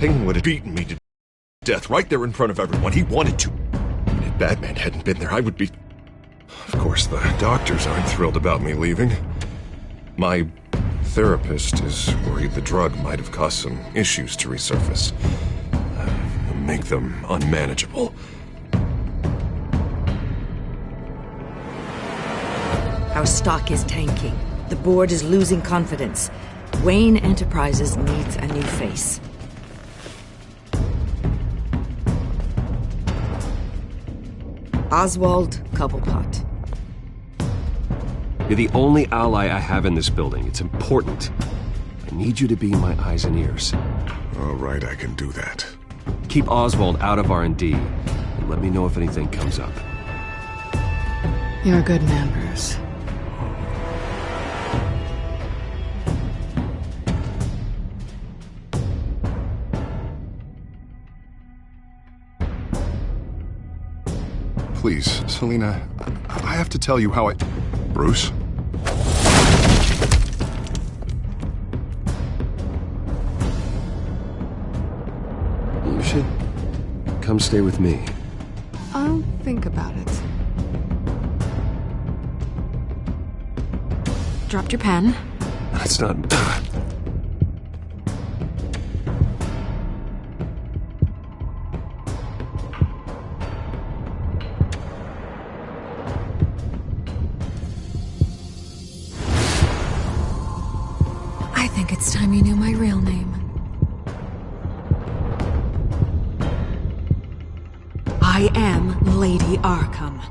thing would have beaten me to death right there in front of everyone. He wanted to. And if Batman hadn't been there, I would be... Of course, the doctors aren't thrilled about me leaving. My therapist is worried the drug might have caused some issues to resurface. Make them unmanageable. Our stock is tanking. The board is losing confidence. Wayne Enterprises needs a new face. Oswald Cobblepot. You're the only ally I have in this building. It's important. I need you to be my eyes and ears. All right, I can do that. Keep Oswald out of R&D, and let me know if anything comes up. You're a good man, Bruce. Please, Selina, I have to tell you how I... Bruce? You should come stay with me. I'll think about it. Dropped your pen. That's not... I think it's time you knew my real name. I am Lady Arkham.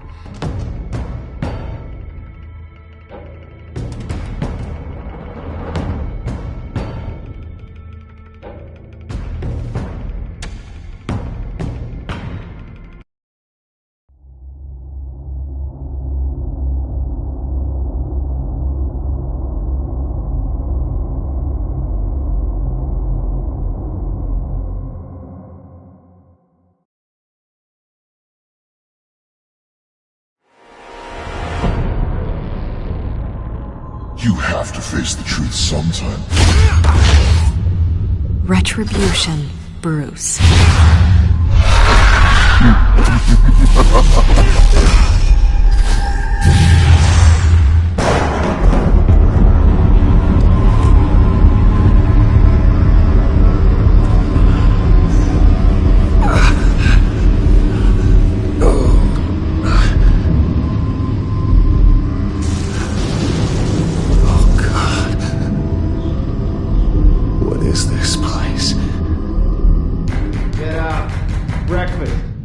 You have to face the truth sometime. Retribution, Bruce.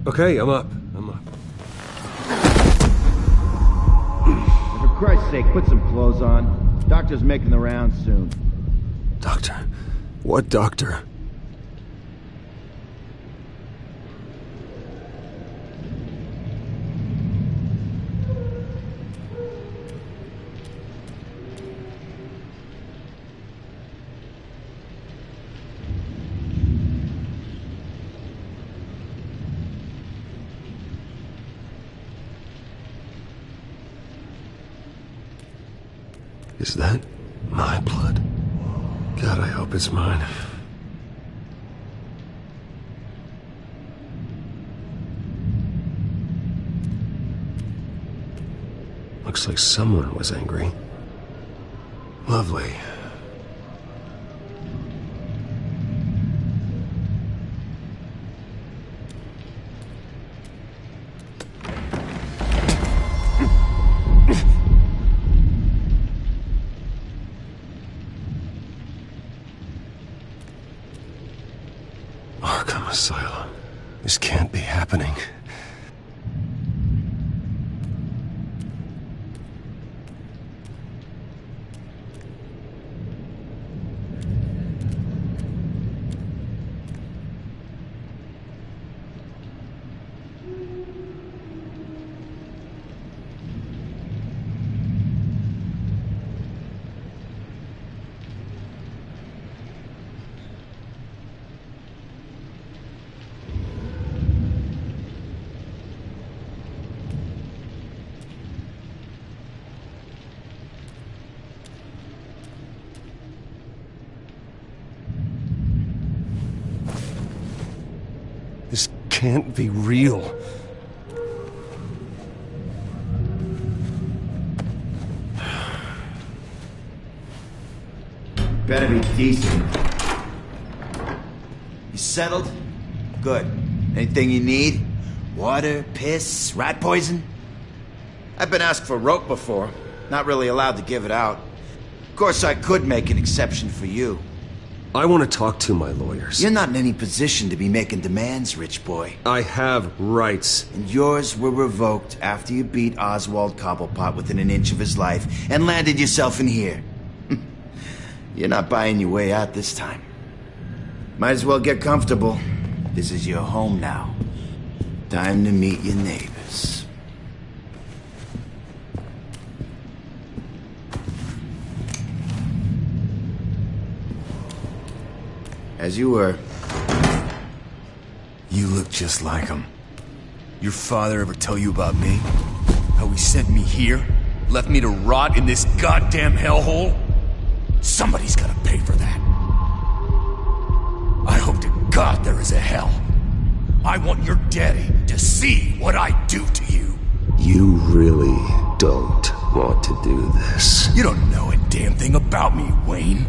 Okay, I'm up. For Christ's sake, put some clothes on. Doctor's making the rounds soon. Doctor? What doctor? Is that my blood? God, I hope it's mine. Looks like someone was angry. Lovely. Arkham Asylum. This can't be happening. can't be real. Better be decent. You settled? Good. Anything you need? Water, piss, rat poison? I've been asked for rope before. Not really allowed to give it out. Of course, I could make an exception for you. I want to talk to my lawyers. You're not in any position to be making demands, rich boy. I have rights. And yours were revoked after you beat Oswald Cobblepot within an inch of his life and landed yourself in here. You're not buying your way out this time. Might as well get comfortable. This is your home now. Time to meet your neighbors. As you were. You look just like him. Your father ever tell you about me? How he sent me here? Left me to rot in this goddamn hellhole? Somebody's gotta pay for that. I hope to God there is a hell. I want your daddy to see what I do to you. You really don't want to do this. You don't know a damn thing about me, Wayne.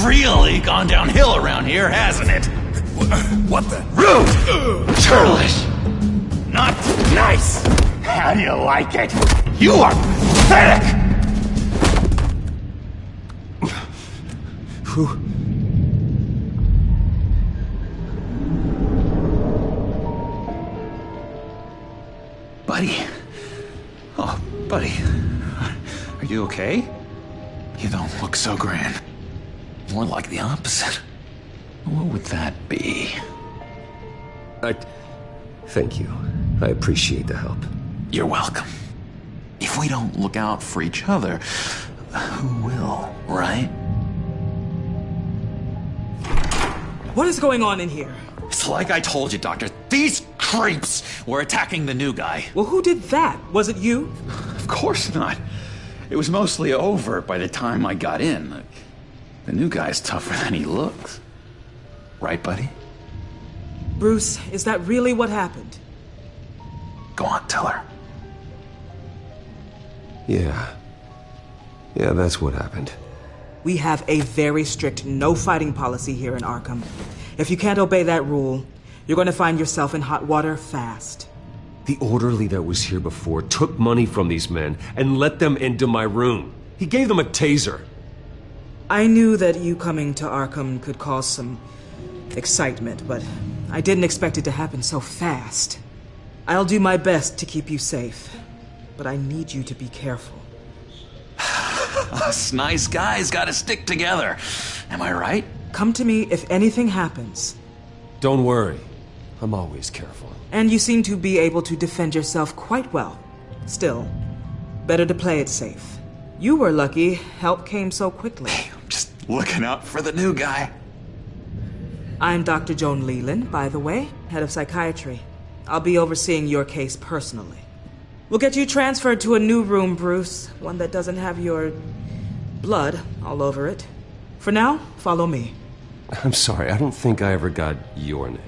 Really gone downhill around here, hasn't it? What the? Rude! Churlish! Not nice! How do you like it? You are pathetic! Who? Buddy. Oh, buddy. Are you okay? You don't look so grand. More like the opposite. What would that be? Thank you. I appreciate the help. You're welcome. If we don't look out for each other, who will, right? What is going on in here? It's like I told you, Doctor. These creeps were attacking the new guy. Well, who did that? Was it you? Of course not. It was mostly over by the time I got in. The new guy's tougher than he looks. Right, buddy? Bruce, is that really what happened? Go on, tell her. Yeah, that's what happened. We have a very strict no-fighting policy here in Arkham. If you can't obey that rule, you're going to find yourself in hot water fast. The orderly that was here before took money from these men and let them into my room. He gave them a taser. I knew that you coming to Arkham could cause some excitement, but I didn't expect it to happen so fast. I'll do my best to keep you safe, but I need you to be careful. Us nice guys gotta stick together. Am I right? Come to me if anything happens. Don't worry. I'm always careful. And you seem to be able to defend yourself quite well. Still, better to play it safe. You were lucky help came so quickly. I'm just looking out for the new guy. I'm Dr. Joan Leland, by the way, head of psychiatry. I'll be overseeing your case personally. We'll get you transferred to a new room, Bruce. One that doesn't have your blood all over it. For now, follow me. I'm sorry, I don't think I ever got your name.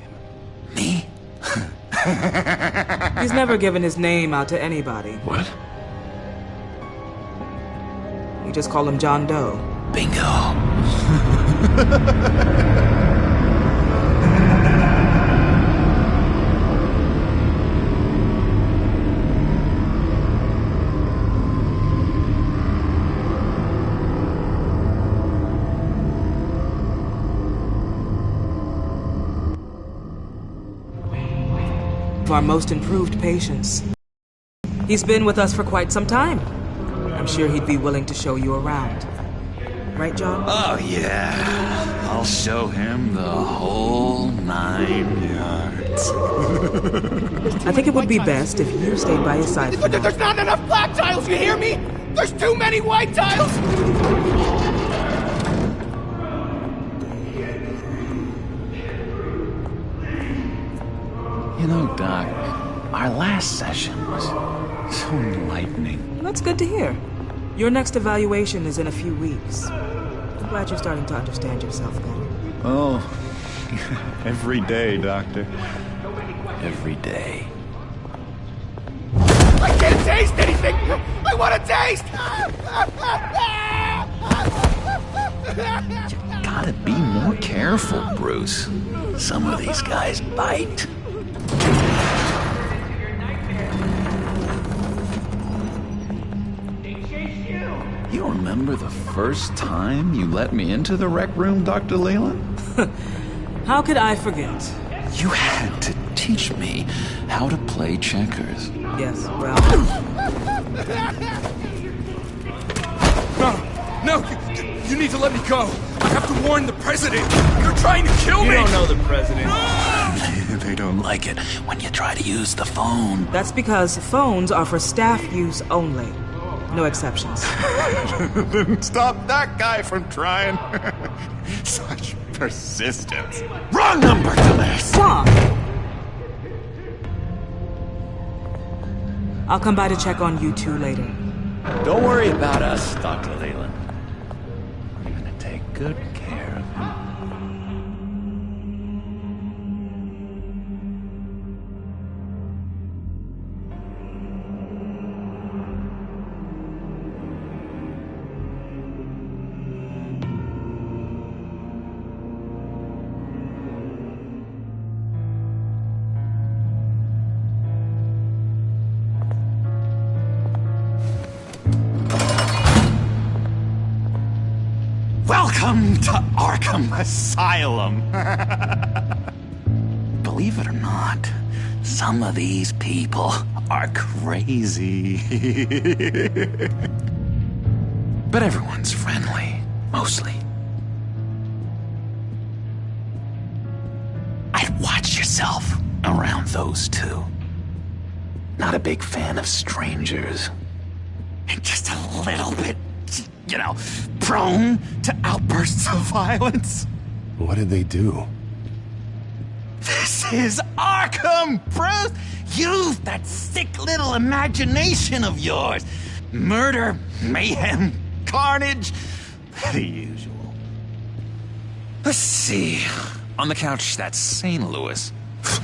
Me? He's never given his name out to anybody. What? We just call him John Doe. Bingo. Our most improved patients. He's been with us for quite some time. I'm sure he'd be willing to show you around. Right, John? Oh, yeah. I'll show him the whole 9 yards. I think it would be best if you stayed by his side. But there's not enough black tiles, you hear me? There's too many white tiles! You know, Doc, our last session was so enlightening. That's good to hear. Your next evaluation is in a few weeks. I'm glad you're starting to understand yourself better. Oh, every day, Doctor. Every day. I can't taste anything! I want to taste! You gotta be more careful, Bruce. Some of these guys bite. You remember the first time you let me into the rec room, Dr. Leland? How could I forget? You had to teach me how to play checkers. Yes, well... No, you need to let me go. I have to warn the president. You're trying to kill me. You don't know the president. They don't like it when you try to use the phone. That's because phones are for staff use only. No exceptions. Didn't stop that guy from trying. Such persistence. Wrong number, dumbass! Stop! I'll come by to check on you two later. Don't worry about us, Dr. Leland. We're gonna take good care of him. Welcome to Arkham Asylum. Believe it or not, some of these people are crazy. But everyone's friendly, mostly. I'd watch yourself around those two. Not a big fan of strangers. Just a little bit, you know, prone to outbursts of violence. What did they do? This is Arkham, Bruce! Use that sick little imagination of yours. Murder, mayhem, carnage, the usual. Let's see. On the couch, that's St. Louis.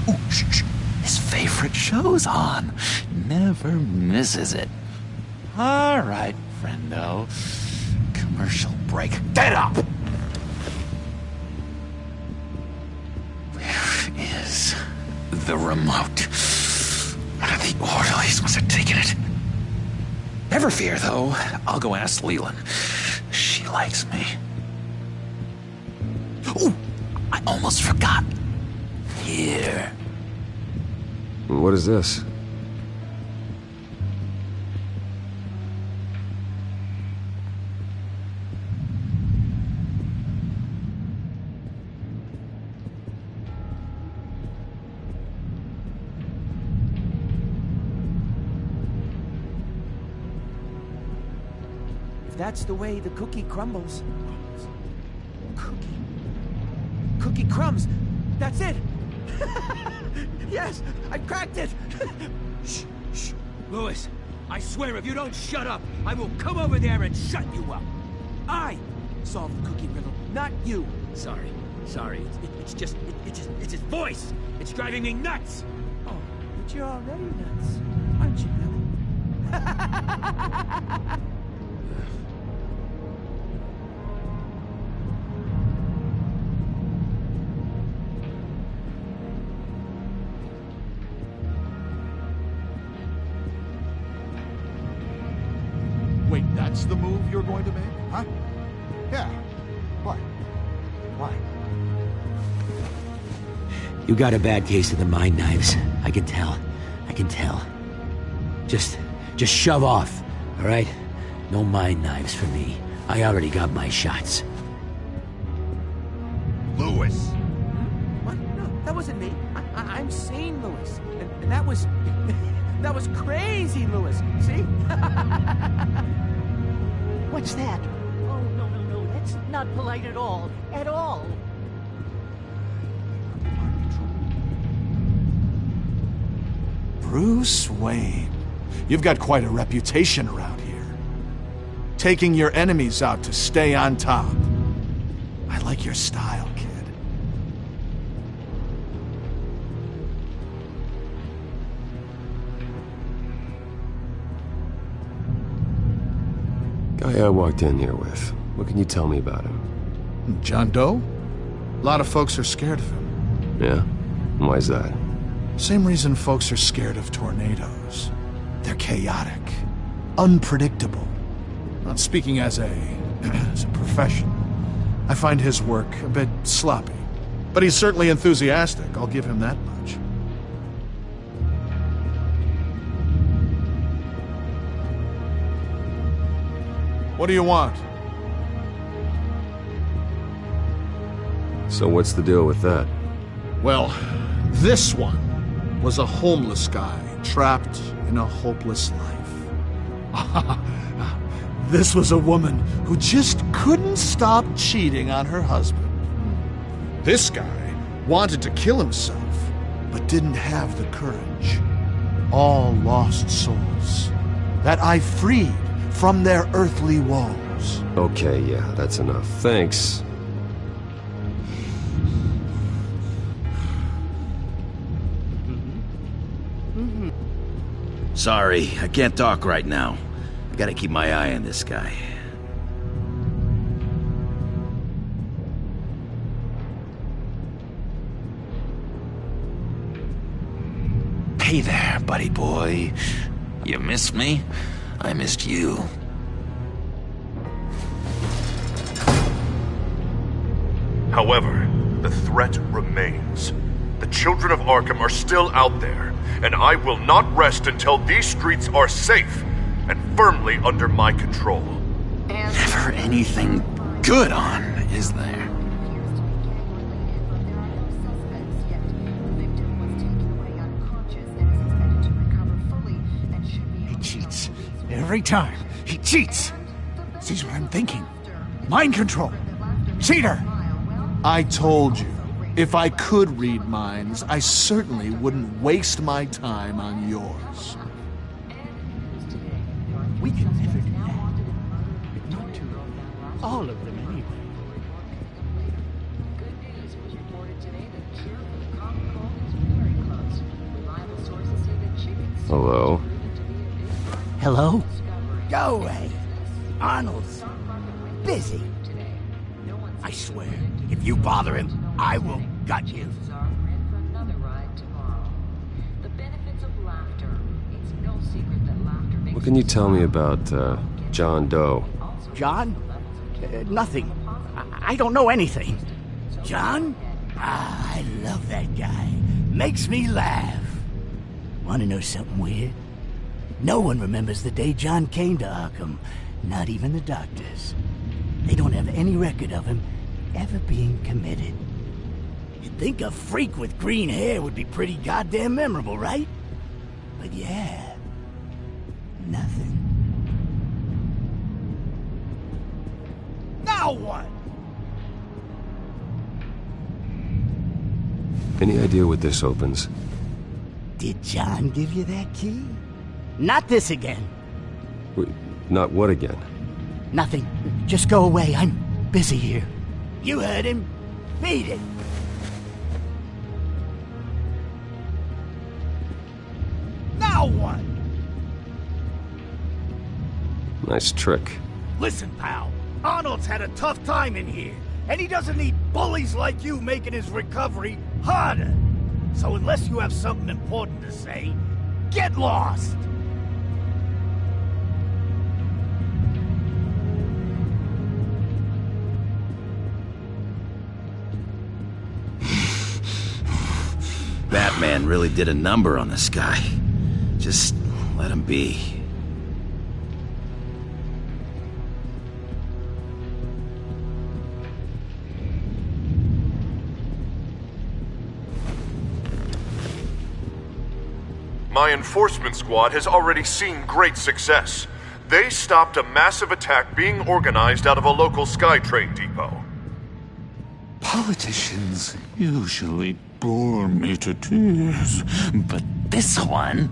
Ooh, shh. His favorite show's on. Never misses it. All right, friendo. Commercial break. Get up! Where is the remote? One of the orderlies must have taken it. Never fear, though. I'll go ask Leland. She likes me. Ooh! I almost forgot. Here. What is this? That's the way the cookie crumbles. Cookie crumbs. That's it. Yes, I cracked it. Shh, shh. Louis, I swear if you don't shut up, I will come over there and shut you up. I solved the cookie riddle, not you. Sorry. It's his voice. It's driving me nuts. Oh, but you're already nuts, aren't you, Billy? Wait, that's the move you're going to make? Huh? Yeah. What? Why? You got a bad case of the mind knives. I can tell. Just shove off, all right? No mind knives for me. I already got my shots. Louis! What? No, that wasn't me. I I'm sane, Louis. And that was... that was crazy, Louis. See? What's that? Oh, no. That's not polite at all. At all. Bruce Wayne. You've got quite a reputation around here. Taking your enemies out to stay on top. I like your style, kid. Guy I walked in here with. What can you tell me about him? John Doe? A lot of folks are scared of him. Yeah? And why's that? Same reason folks are scared of tornadoes. They're chaotic, unpredictable. Not speaking as a profession. I find his work a bit sloppy. But he's certainly enthusiastic, I'll give him that much. What do you want? So what's the deal with that? Well, this one was a homeless guy trapped in a hopeless life. This was a woman who just couldn't stop cheating on her husband. This guy wanted to kill himself, but didn't have the courage. All lost souls that I freed from their earthly woes. Okay, yeah, that's enough. Thanks. Sorry, I can't talk right now. I gotta keep my eye on this guy. Hey there, buddy boy. You missed me? I missed you. However, the threat remains. The children of Arkham are still out there, and I will not rest until these streets are safe and firmly under my control. Never anything good on, is there? He cheats. Every time. He cheats. Sees what I'm thinking. Mind control. Cheater! I told you, if I could read minds, I certainly wouldn't waste my time on yours. We can never do that. Not to all of them, anyway. Hello? Hello? Go away. Arnold's busy. I swear, if you bother him, I will gut you. What can you tell me about, John Doe? John? Nothing. I don't know anything. John? Ah, I love that guy. Makes me laugh. Want to know something weird? No one remembers the day John came to Arkham. Not even the doctors. They don't have any record of him ever being committed. You'd think a freak with green hair would be pretty goddamn memorable, right? But yeah, nothing. Now what? Any idea what this opens? Did John give you that key? Not this again. Wait, not what again? Nothing. Just go away. I'm busy here. You heard him. Beat it. Now what? Nice trick. Listen, pal. Arnold's had a tough time in here, and he doesn't need bullies like you making his recovery harder. So unless you have something important to say, get lost. Batman really did a number on this guy. Just let him be. My enforcement squad has already seen great success. They stopped a massive attack being organized out of a local SkyTrain depot. Politicians usually bore me to tears, but this one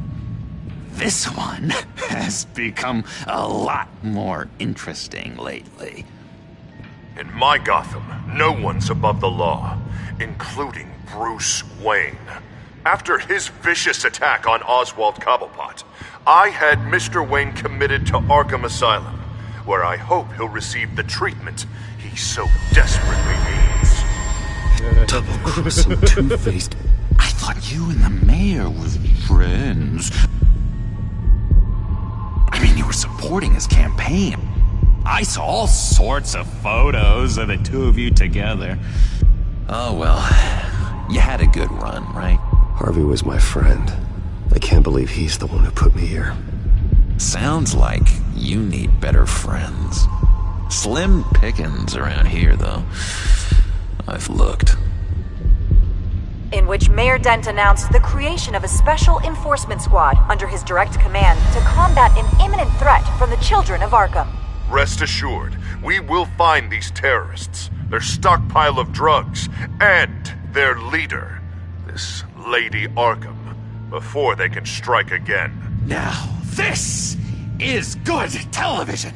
has become a lot more interesting lately. In my Gotham, no one's above the law, including Bruce Wayne. After his vicious attack on Oswald Cobblepot, I had Mr. Wayne committed to Arkham Asylum, where I hope he'll receive the treatment he so desperately needs. Double-crossing, two-faced. I thought you and the mayor were friends. I mean, you were supporting his campaign. I saw all sorts of photos of the two of you together. Oh, well, you had a good run, right? Harvey was my friend. I can't believe he's the one who put me here. Sounds like you need better friends. Slim pickings around here, though. I've looked. In which Mayor Dent announced the creation of a special enforcement squad under his direct command to combat an imminent threat from the children of Arkham. Rest assured, we will find these terrorists, their stockpile of drugs, and their leader, this Lady Arkham, before they can strike again. Now, this is good television!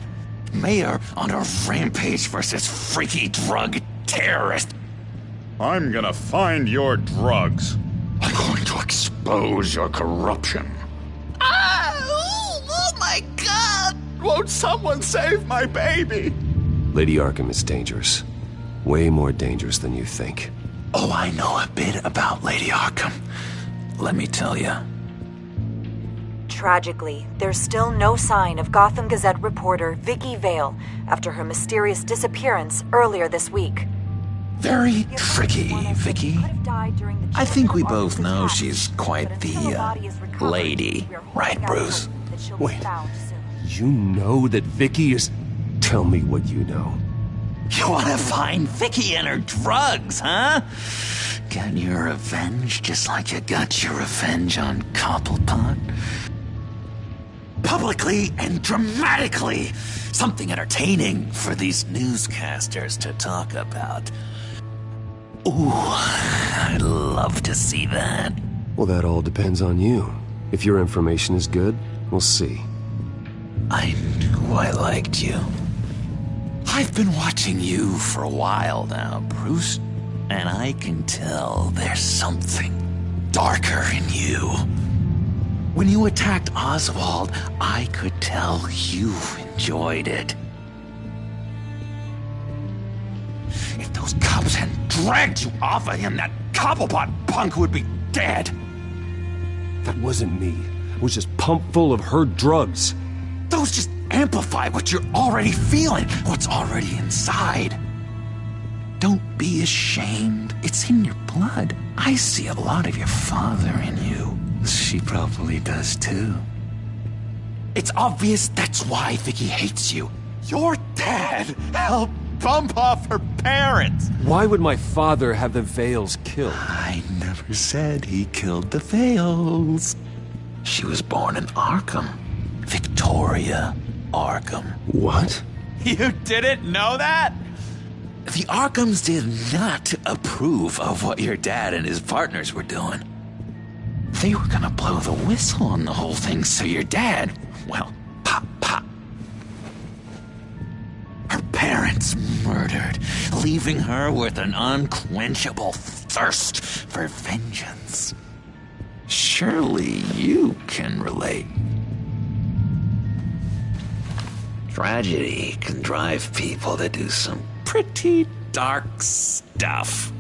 Mayor on a rampage versus freaky drug terrorist. I'm gonna find your drugs. I'm going to expose your corruption. Oh my God! Won't someone save my baby? Lady Arkham is dangerous. Way more dangerous than you think. Oh, I know a bit about Lady Arkham. Let me tell you. Tragically, there's still no sign of Gotham Gazette reporter Vicky Vale after her mysterious disappearance earlier this week. Very tricky, Vicky. I think we both know she's quite the lady, right, Bruce? Wait, you know that Vicky is... Tell me what you know. You want to find Vicky and her drugs, huh? Get your revenge just like you got your revenge on Cobblepot? Publicly and dramatically! Something entertaining for these newscasters to talk about. Ooh, I'd love to see that. Well, that all depends on you. If your information is good, we'll see. I knew I liked you. I've been watching you for a while now, Bruce, and I can tell there's something darker in you. When you attacked Oswald, I could tell you enjoyed it. If those cops hadn't dragged you off of him, that Cobblepot punk would be dead. That wasn't me. It was just pumped full of her drugs. Those just amplify what you're already feeling, what's already inside. Don't be ashamed. It's in your blood. I see a lot of your father in you. She probably does too. It's obvious that's why Vicky hates you. Your dad helped bump off her parents. Why would my father have the Vales killed? I never said he killed the Vales. She was born in Arkham. Victoria Arkham. What? You didn't know that? The Arkhams did not approve of what your dad and his partners were doing. They were gonna blow the whistle on the whole thing, so your dad, well, pop. Her parents murdered, leaving her with an unquenchable thirst for vengeance. Surely you can relate. Tragedy can drive people to do some pretty dark stuff.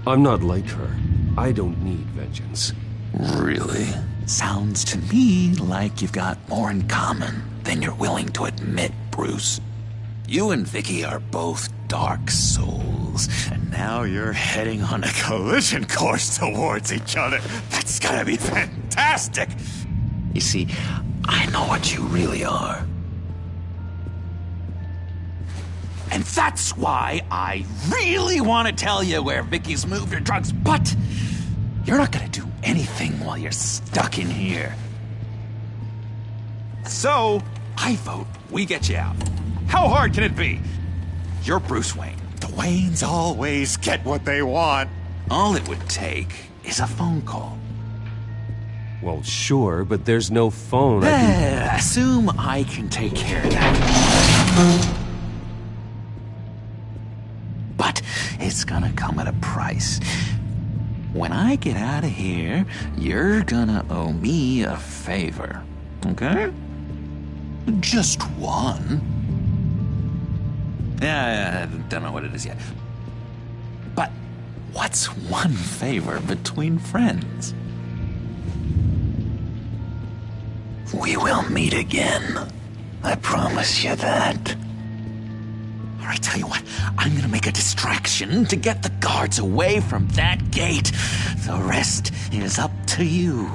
I'm not like her. I don't need vengeance. Really? Sounds to me like you've got more in common than you're willing to admit, Bruce. You and Vicky are both dark souls, and now you're heading on a collision course towards each other. That's gonna be fantastic! You see, I know what you really are. And that's why I really want to tell you where Vicky's moved her drugs, but you're not gonna do anything while you're stuck in here. So, I vote we get you out. How hard can it be? You're Bruce Wayne. The Waynes always get what they want. All it would take is a phone call. Well, sure, but there's no phone. I can... Assume I can take care of that. But it's gonna come at a price. When I get out of here, you're gonna owe me a favor. Okay? Just one. I don't know what it is yet. But what's one favor between friends? We will meet again. I promise you that. All right, tell you what. I'm gonna make a distraction to get the guards away from that gate. The rest is up to you.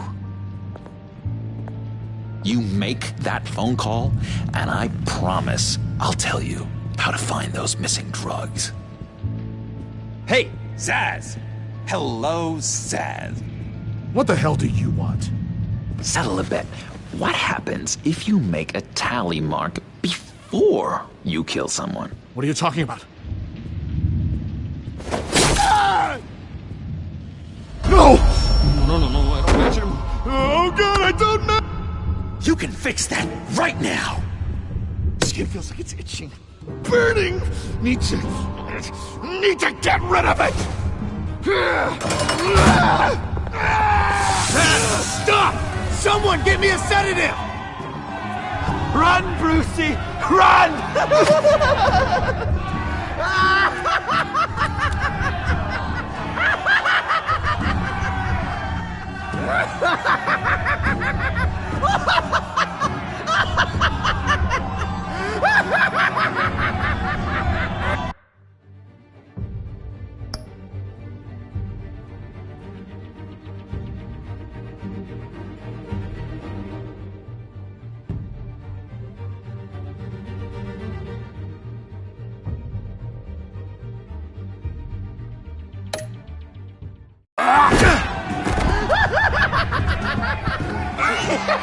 You make that phone call, and I promise I'll tell you how to find those missing drugs. Hey, Zsasz! Hello, Zsasz. What the hell do you want? Settle a bet. What happens if you make a tally mark before you kill someone? What are you talking about? No! No, I don't match him. Oh, God, I don't know! You can fix that right now! Skin feels like it's itching. Burning! Need to get rid of it! Stop! Someone get me a sedative! Run, Brucey! Run!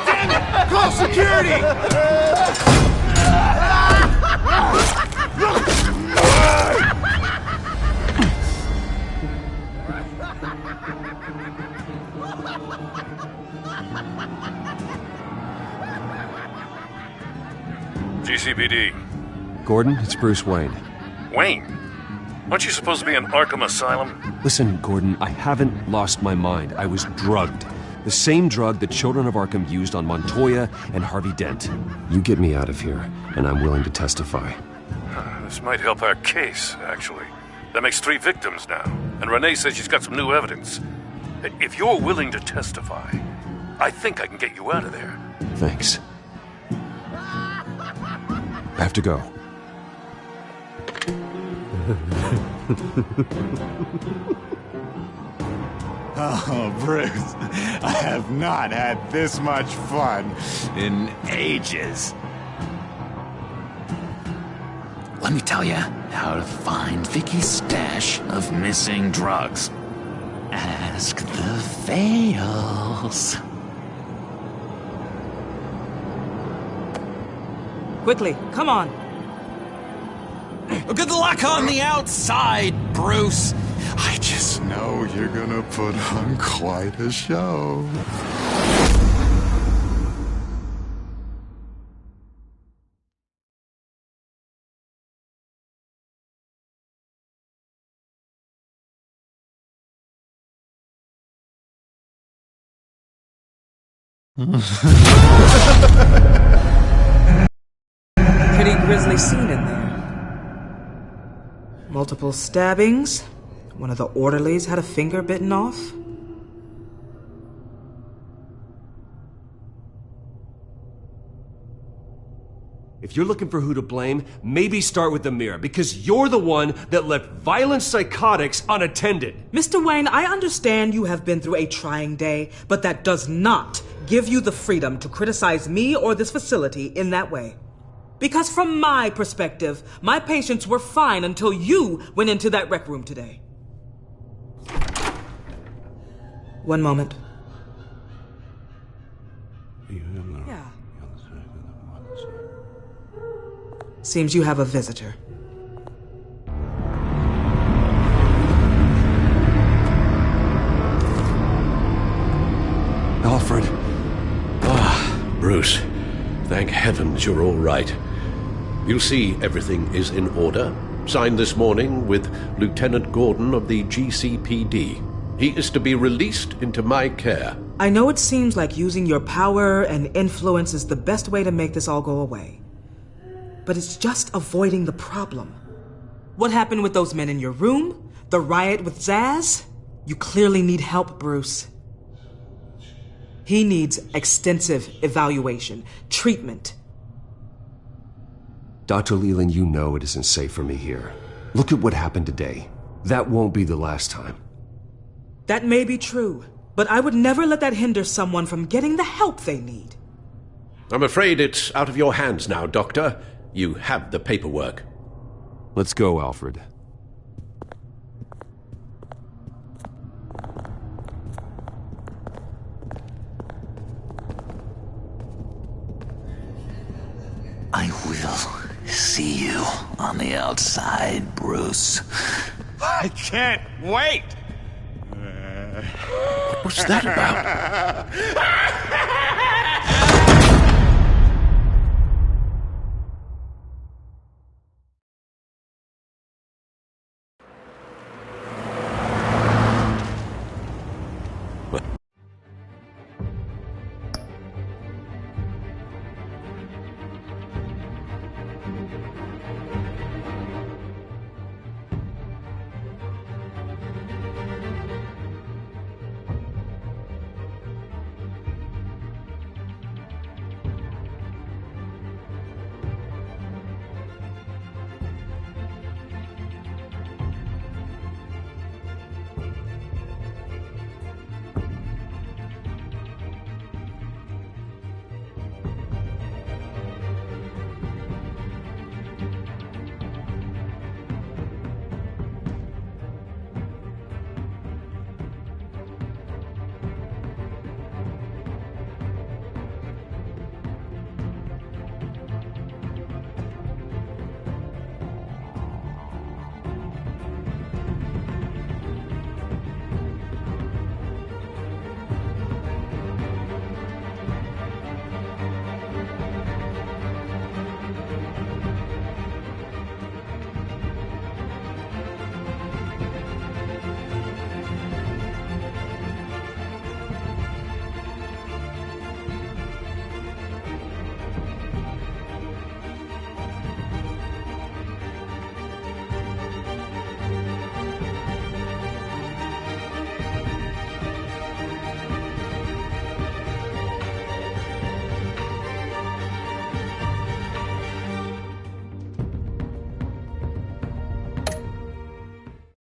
Damn it! Call security! GCPD. Gordon, it's Bruce Wayne. Wayne? Aren't you supposed to be in Arkham Asylum? Listen, Gordon, I haven't lost my mind. I was drugged. The same drug the children of Arkham used on Montoya and Harvey Dent. You get me out of here, and I'm willing to testify. This might help our case, actually. That makes 3 victims now, and Renee says she's got some new evidence. If you're willing to testify, I think I can get you out of there. Thanks. I have to go. Oh, Bruce, I have not had this much fun in ages. Let me tell you how to find Vicky's stash of missing drugs. Ask the Vales. Quickly, come on. Good luck on the outside, Bruce. I just know you're gonna put on quite a show. Pretty grisly scene in there. Multiple stabbings. One of the orderlies had a finger bitten off. If you're looking for who to blame, maybe start with the mirror, because you're the one that left violent psychotics unattended. Mr. Wayne, I understand you have been through a trying day, but that does not give you the freedom to criticize me or this facility in that way. Because from my perspective, my patients were fine until you went into that rec room today. One moment. Yeah. Seems you have a visitor. Alfred. Bruce. Thank heavens you're all right. You'll see everything is in order. Signed this morning with Lieutenant Gordon of the GCPD. He is to be released into my care. I know it seems like using your power and influence is the best way to make this all go away. But it's just avoiding the problem. What happened with those men in your room? The riot with Zsasz? You clearly need help, Bruce. He needs extensive evaluation, treatment. Dr. Leland, you know it isn't safe for me here. Look at what happened today. That won't be the last time. That may be true, but I would never let that hinder someone from getting the help they need. I'm afraid it's out of your hands now, Doctor. You have the paperwork. Let's go, Alfred. I will see you on the outside, Bruce. I can't wait! What's that about?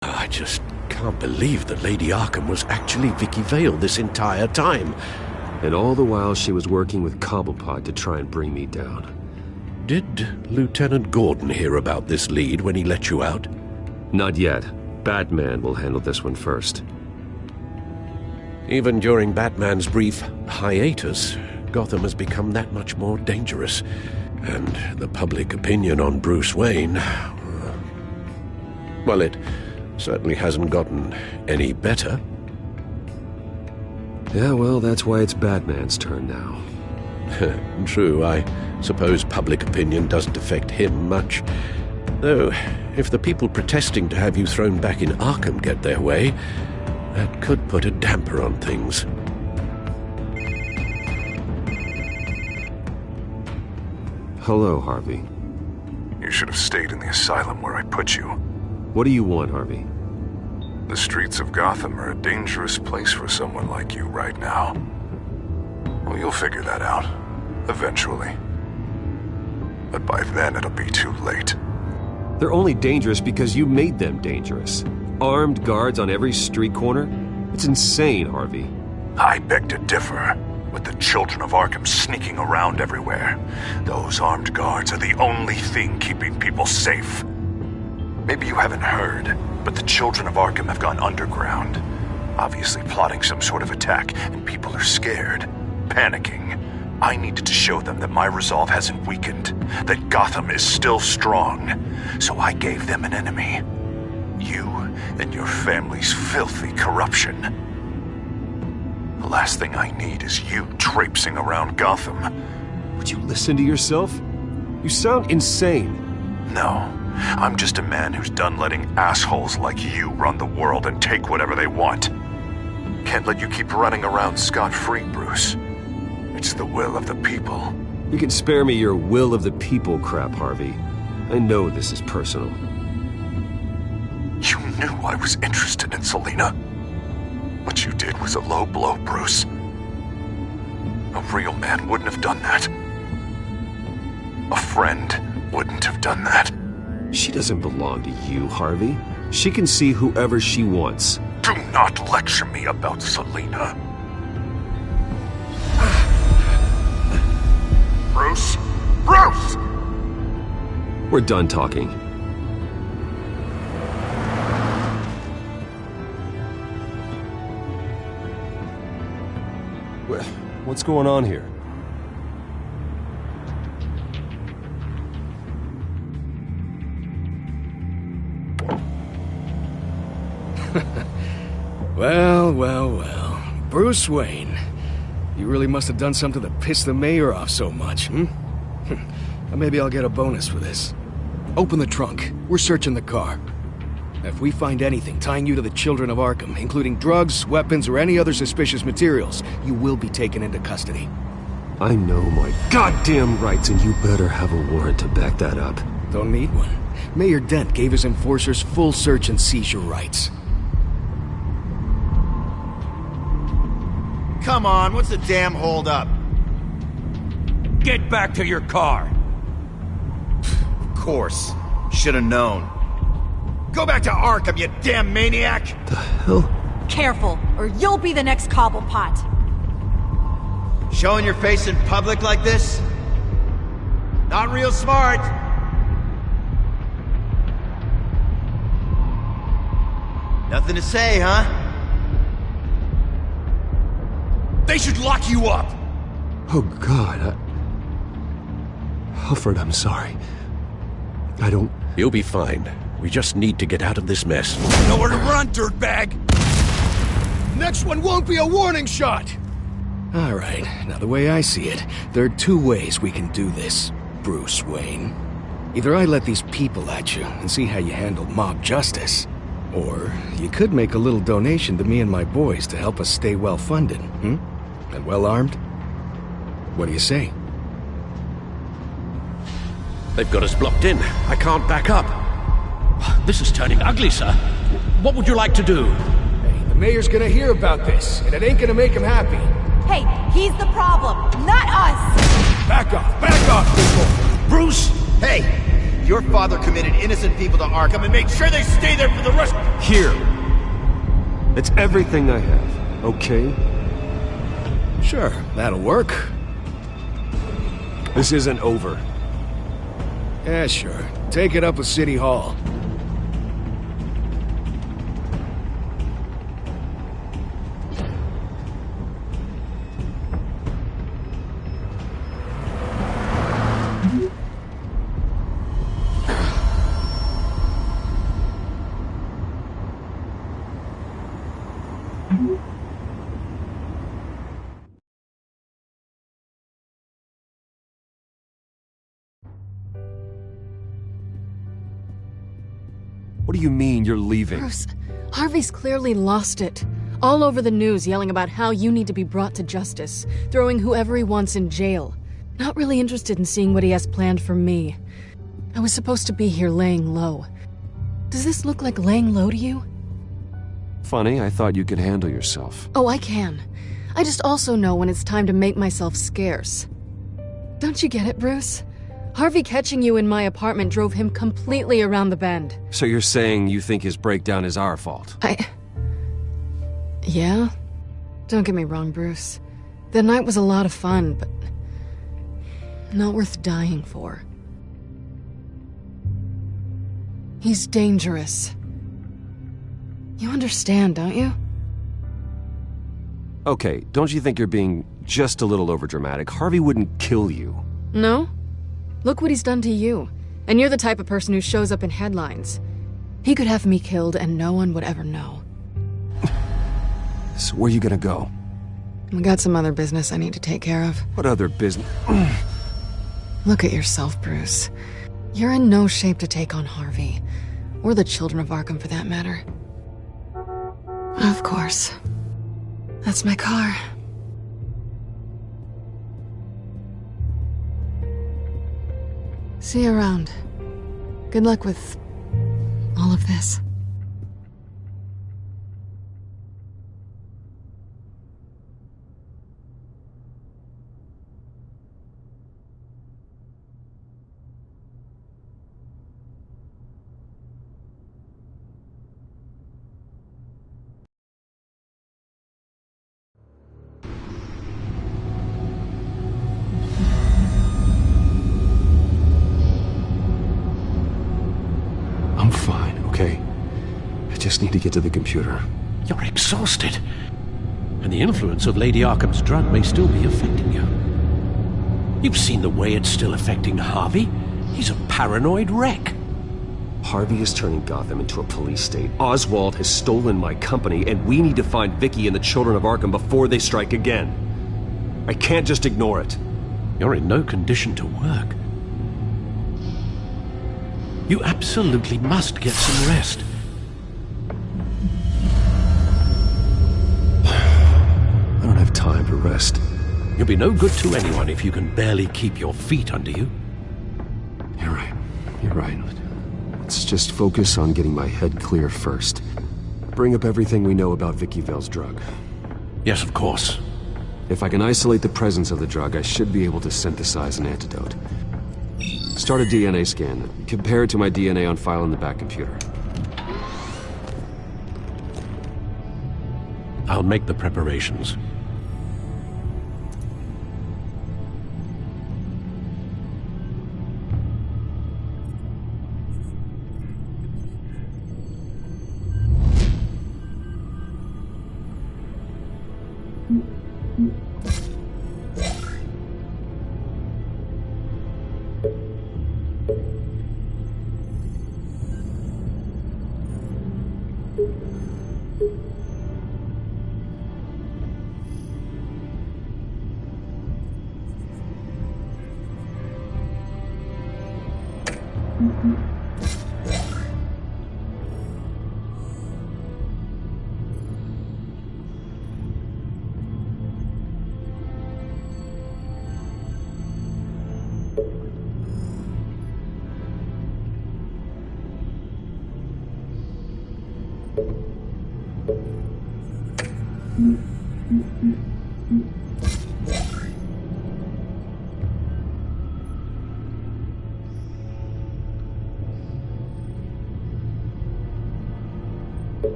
I just can't believe that Lady Arkham was actually Vicky Vale this entire time. And all the while she was working with Cobblepot to try and bring me down. Did Lieutenant Gordon hear about this lead when he let you out? Not yet. Batman will handle this one first. Even during Batman's brief hiatus, Gotham has become that much more dangerous. And the public opinion on Bruce Wayne... well, it certainly hasn't gotten any better. Yeah, well, that's why it's Batman's turn now. True, I suppose public opinion doesn't affect him much. Though, if the people protesting to have you thrown back in Arkham get their way, that could put a damper on things. Hello, Harvey. You should have stayed in the asylum where I put you. What do you want, Harvey? The streets of Gotham are a dangerous place for someone like you right now. Well, you'll figure that out. Eventually. But by then it'll be too late. They're only dangerous because you made them dangerous. Armed guards on every street corner? It's insane, Harvey. I beg to differ. With the children of Arkham sneaking around everywhere, those armed guards are the only thing keeping people safe. Maybe you haven't heard, but the children of Arkham have gone underground. Obviously plotting some sort of attack, and people are scared, panicking. I needed to show them that my resolve hasn't weakened, that Gotham is still strong. So I gave them an enemy. You and your family's filthy corruption. The last thing I need is you traipsing around Gotham. Would you listen to yourself? You sound insane. No, I'm just a man who's done letting assholes like you run the world and take whatever they want. Can't let you keep running around scot-free, Bruce. It's the will of the people. You can spare me your will of the people crap, Harvey. I know this is personal. You knew I was interested in Selina. What you did was a low blow, Bruce. A real man wouldn't have done that. A friend wouldn't have done that. She doesn't belong to you, Harvey. She can see whoever she wants. Do not lecture me about Selina. Bruce? Bruce! We're done talking. What's going on here? Well. Bruce Wayne. You really must have done something to piss the mayor off so much, Maybe I'll get a bonus for this. Open the trunk. We're searching the car. If we find anything tying you to the Children of Arkham, including drugs, weapons, or any other suspicious materials, you will be taken into custody. I know my goddamn rights, and you better have a warrant to back that up. Don't need one. Mayor Dent gave his enforcers full search and seizure rights. Come on, what's the damn holdup? Get back to your car! Of course. Should've known. Go back to Arkham, you damn maniac! The hell? Careful, or you'll be the next Cobblepot. Showing your face in public like this? Not real smart. Nothing to say, huh? They should lock you up! Oh, God, Alfred, I'm sorry. I don't... You'll be fine. We just need to get out of this mess. Nowhere to run, dirtbag! Next one won't be a warning shot! Alright, now the way I see it, there are two ways we can do this, Bruce Wayne. Either I let these people at you and see how you handle mob justice, or you could make a little donation to me and my boys to help us stay well-funded, and well-armed? What do you say? They've got us blocked in. I can't back up. This is turning ugly, sir. What would you like to do? Hey, the mayor's gonna hear about this, and it ain't gonna make him happy. Hey, he's the problem, not us! Back off, people! Bruce! Hey! Your father committed innocent people to Arkham and made sure they stay there for the rest— Here! It's everything I have, okay? Sure, that'll work. This isn't over. Yeah, sure. Take it up with City Hall. What do you mean you're leaving? Bruce, Harvey's clearly lost it. All over the news yelling about how you need to be brought to justice, throwing whoever he wants in jail. Not really interested in seeing what he has planned for me. I was supposed to be here laying low. Does this look like laying low to you? Funny, I thought you could handle yourself. Oh, I can. I just also know when it's time to make myself scarce. Don't you get it, Bruce? Harvey catching you in my apartment drove him completely around the bend. So you're saying you think his breakdown is our fault? Yeah? Don't get me wrong, Bruce. The night was a lot of fun, but not worth dying for. He's dangerous. You understand, don't you? Okay, don't you think you're being just a little overdramatic. Harvey wouldn't kill you. No? Look what he's done to you. And you're the type of person who shows up in headlines. He could have me killed and no one would ever know. So where are you gonna go? I got some other business I need to take care of. What other business? Look at yourself, Bruce. You're in no shape to take on Harvey. Or the children of Arkham, for that matter. Of course. That's my car. See you around. Good luck with all of this. I'm fine, okay? I just need to get to the computer. You're exhausted. And the influence of Lady Arkham's drug may still be affecting you. You've seen the way it's still affecting Harvey. He's a paranoid wreck. Harvey is turning Gotham into a police state. Oswald has stolen my company, and we need to find Vicky and the children of Arkham before they strike again. I can't just ignore it. You're in no condition to work. You absolutely must get some rest. I don't have time for rest. You'll be no good to anyone if you can barely keep your feet under you. You're right. You're right. Let's just focus on getting my head clear first. Bring up everything we know about Vicky Vale's drug. Yes, of course. If I can isolate the presence of the drug, I should be able to synthesize an antidote. Start a DNA scan. Compare it to my DNA on file in the back computer. I'll make the preparations.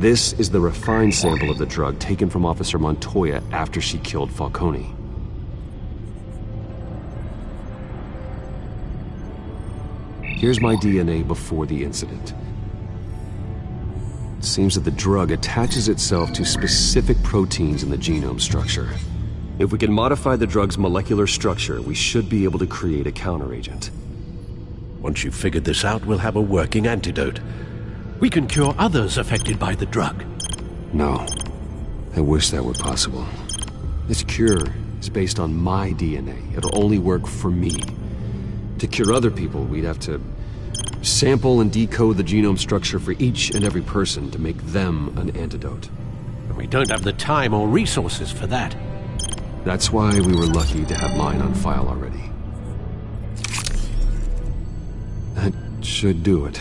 This is the refined sample of the drug taken from Officer Montoya after she killed Falcone. Here's my DNA before the incident. It seems that the drug attaches itself to specific proteins in the genome structure. If we can modify the drug's molecular structure, we should be able to create a counteragent. Once you've figured this out, we'll have a working antidote. We can cure others affected by the drug. No. I wish that were possible. This cure is based on my DNA. It'll only work for me. To cure other people, we'd have to sample and decode the genome structure for each and every person to make them an antidote. We don't have the time or resources for that. That's why we were lucky to have mine on file already. That should do it.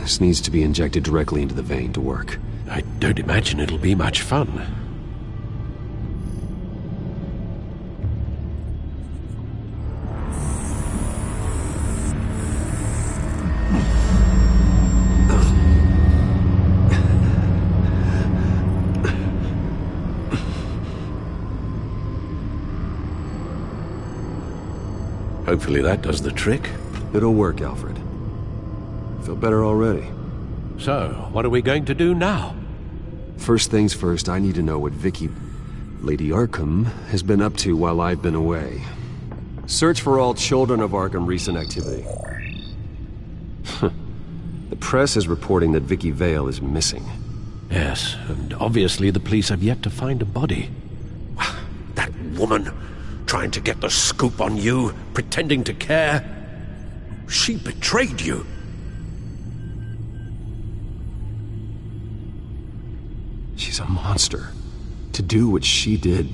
This needs to be injected directly into the vein to work. I don't imagine it'll be much fun. Hopefully that does the trick. It'll work, Alfred. Feel better already. So, what are we going to do now? First things first, I need to know what Vicky, Lady Arkham, has been up to while I've been away. Search for all Children of Arkham recent activity. The press is reporting that Vicky Vale is missing. Yes, and obviously the police have yet to find a body. That woman, trying to get the scoop on you, pretending to care. She betrayed you. She's a monster. To do what she did...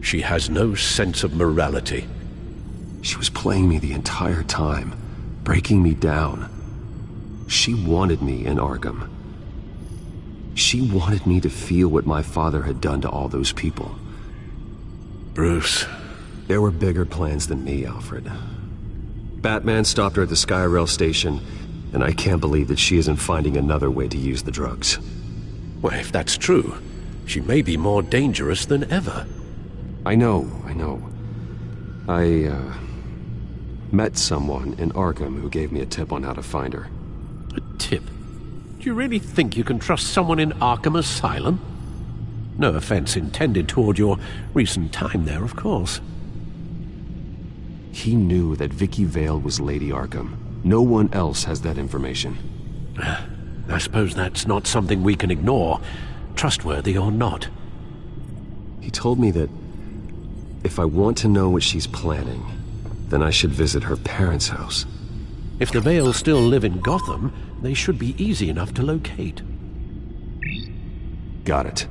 She has no sense of morality. She was playing me the entire time, breaking me down. She wanted me in Arkham. She wanted me to feel what my father had done to all those people. Bruce. There were bigger plans than me, Alfred. Batman stopped her at the Skyrail station, and I can't believe that she isn't finding another way to use the drugs. Well, if that's true, she may be more dangerous than ever. I know. I met someone in Arkham who gave me a tip on how to find her. A tip? Do you really think you can trust someone in Arkham Asylum? No offense intended toward your recent time there, of course. He knew that Vicky Vale was Lady Arkham. No one else has that information. I suppose that's not something we can ignore, trustworthy or not. He told me that if I want to know what she's planning, then I should visit her parents' house. If the Vales still live in Gotham, they should be easy enough to locate. Got it.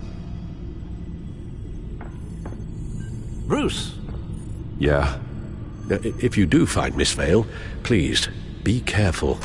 Bruce! Yeah? If you do find Miss Vale, please, be careful.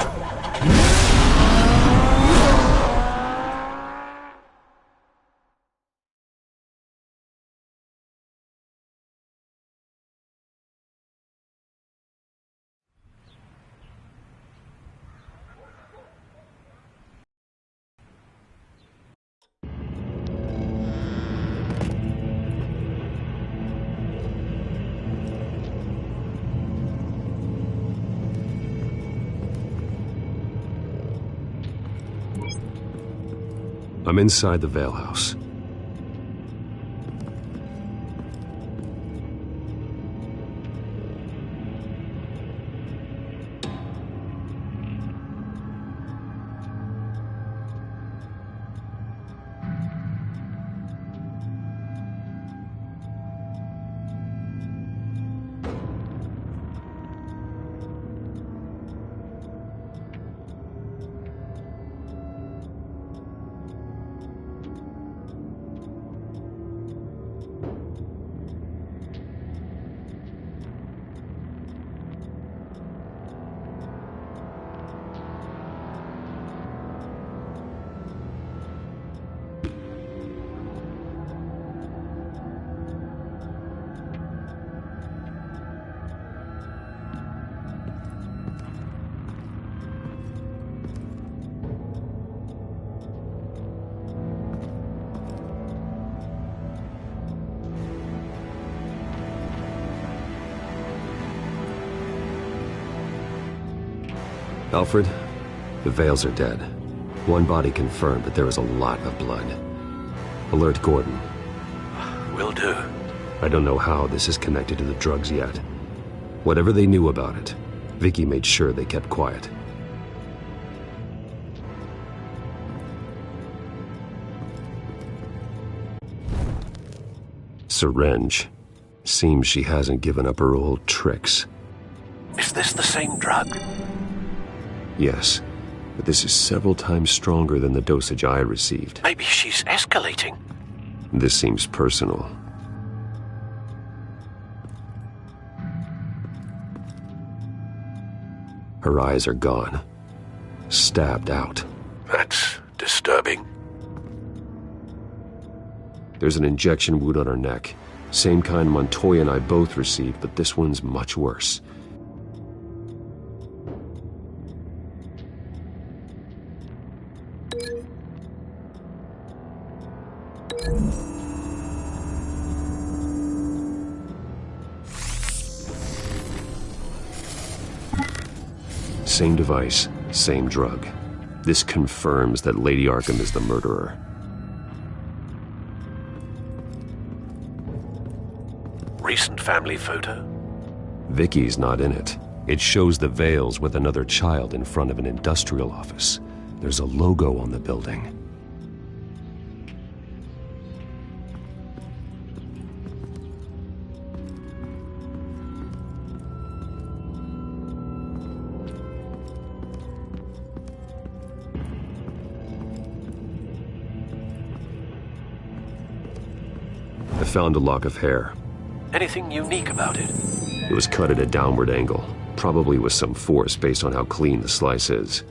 I'm inside the Vale house. Alfred, the Vales are dead. One body confirmed, but there is a lot of blood. Alert Gordon. Will do. I don't know how this is connected to the drugs yet. Whatever they knew about it, Vicky made sure they kept quiet. Syringe. Seems she hasn't given up her old tricks. Is this the same drug? Yes, but this is several times stronger than the dosage I received. Maybe she's escalating. This seems personal. Her eyes are gone. Stabbed out. That's disturbing. There's an injection wound on her neck. Same kind Montoya and I both received, but this one's much worse. Same device, same drug. This confirms that Lady Arkham is the murderer. Recent family photo? Vicky's not in it. It shows the Vales with another child in front of an industrial office. There's a logo on the building. I found a lock of hair. Anything unique about it? It was cut at a downward angle, probably with some force based on how clean the slice is.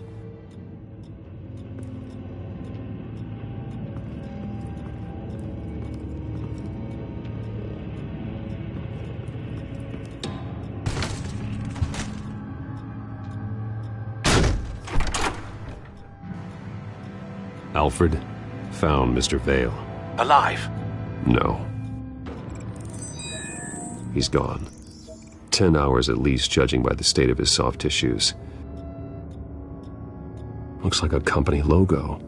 Alfred found Mr. Vale. Alive? No. He's gone. 10 hours at least, judging by the state of his soft tissues. Looks like a company logo.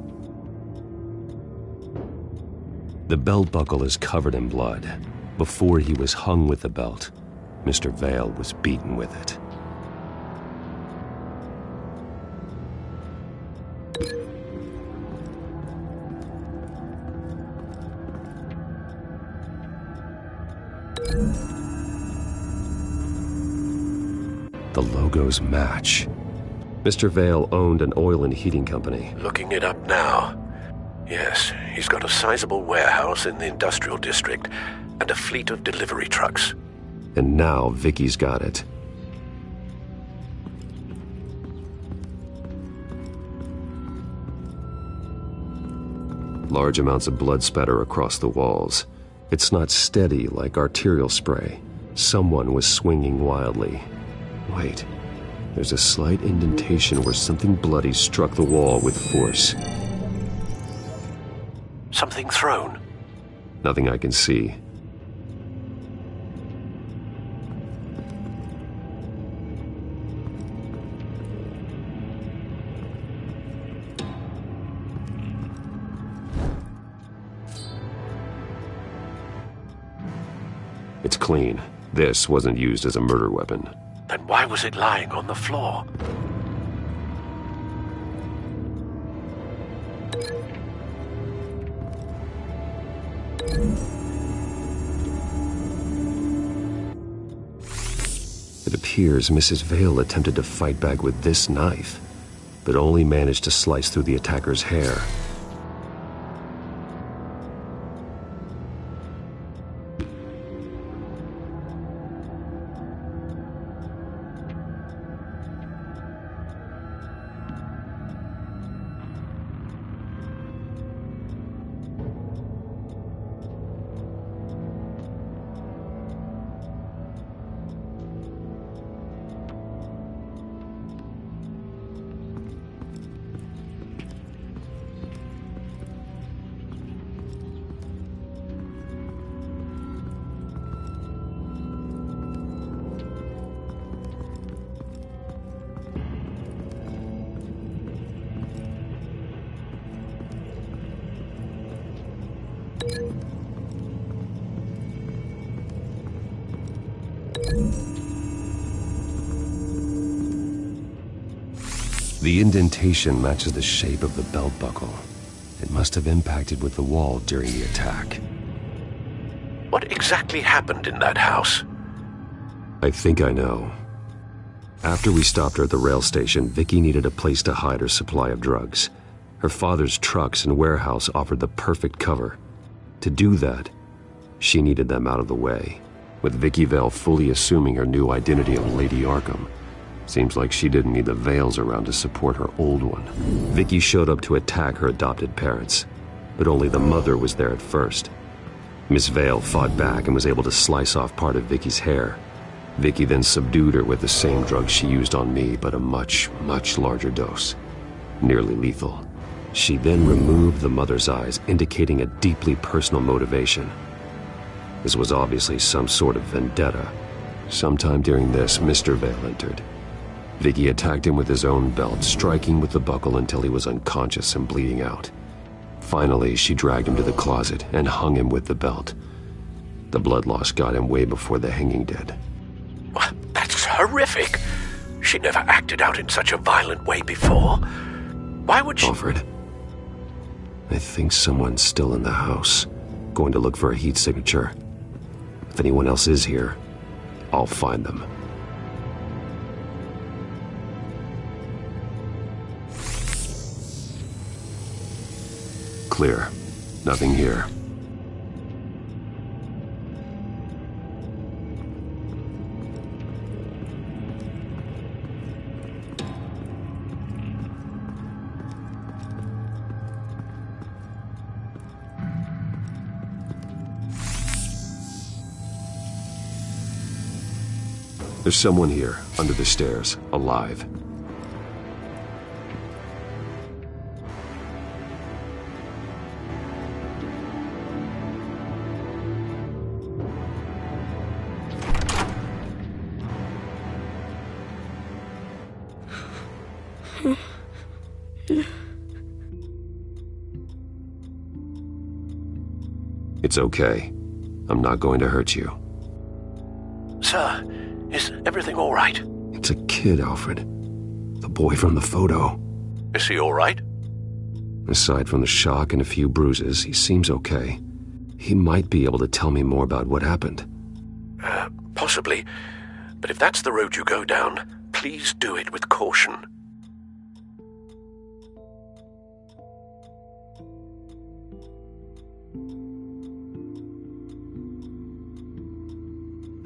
The belt buckle is covered in blood. Before he was hung with the belt, Mr. Vale was beaten with it. The logos match. Mr. Vale owned an oil and heating company. Looking it up now. Yes, he's got a sizable warehouse in the industrial district and a fleet of delivery trucks. And now Vicky's got it. Large amounts of blood spatter across the walls. It's not steady like arterial spray. Someone was swinging wildly. Wait, there's a slight indentation where something bloody struck the wall with force. Something thrown? Nothing I can see. It's clean. This wasn't used as a murder weapon. Then why was it lying on the floor? It appears Mrs. Vale attempted to fight back with this knife, but only managed to slice through the attacker's hair. The indentation matches the shape of the belt buckle. It must have impacted with the wall during the attack. What exactly happened in that house? I think I know. After we stopped her at the rail station, Vicky needed a place to hide her supply of drugs. Her father's trucks and warehouse offered the perfect cover. To do that, she needed them out of the way, with Vicky Vale fully assuming her new identity of Lady Arkham. Seems like she didn't need the veils around to support her old one. Vicky showed up to attack her adopted parents, but only the mother was there at first. Miss Vale fought back and was able to slice off part of Vicky's hair. Vicky then subdued her with the same drug she used on me, but a much, much larger dose. Nearly lethal. She then removed the mother's eyes, indicating a deeply personal motivation. This was obviously some sort of vendetta. Sometime during this, Mr. Vale entered. Vicky attacked him with his own belt, striking with the buckle until he was unconscious and bleeding out. Finally, she dragged him to the closet and hung him with the belt. The blood loss got him way before the hanging did. That's horrific. She never acted out in such a violent way before. Why would she... Alfred, I think someone's still in the house. Going to look for a heat signature. If anyone else is here, I'll find them. Clear. Nothing here. There's someone here, under the stairs, alive. It's okay. I'm not going to hurt you. Sir, is everything all right? It's a kid, Alfred. The boy from the photo. Is he all right? Aside from the shock and a few bruises, he seems okay. He might be able to tell me more about what happened. Possibly. But if that's the road you go down, please do it with caution.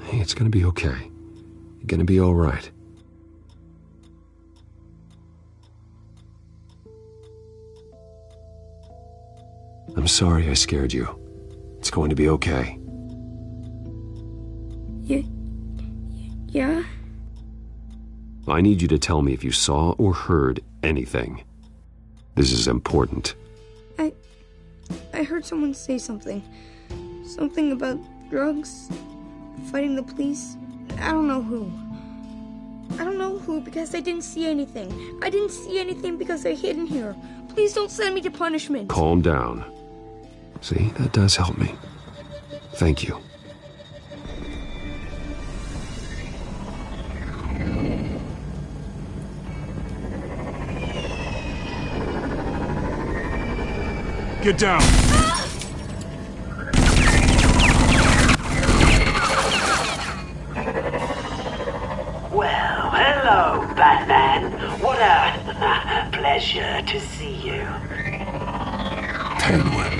Hey, it's gonna be okay. You're gonna be all right. I'm sorry I scared you. It's going to be okay. Yeah? I need you to tell me if you saw or heard anything. This is important. I heard someone say something. Something about drugs, fighting the police. I don't know who. I don't know who because I didn't see anything. I didn't see anything because they're hidden here. Please don't send me to punishment. Calm down. See, that does help me. Thank you. Get down! Well, hello, Batman. What a pleasure to see you. Penguin.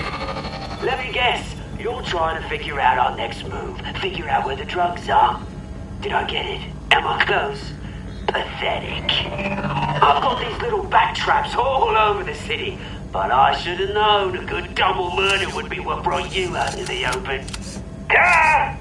Let me guess, you're trying to figure out our next move. Figure out where the drugs are. Did I get it? Am I close? Pathetic. I've got these little bat traps all over the city, but I should have known a good double murder would be what brought you out in the open. Ah!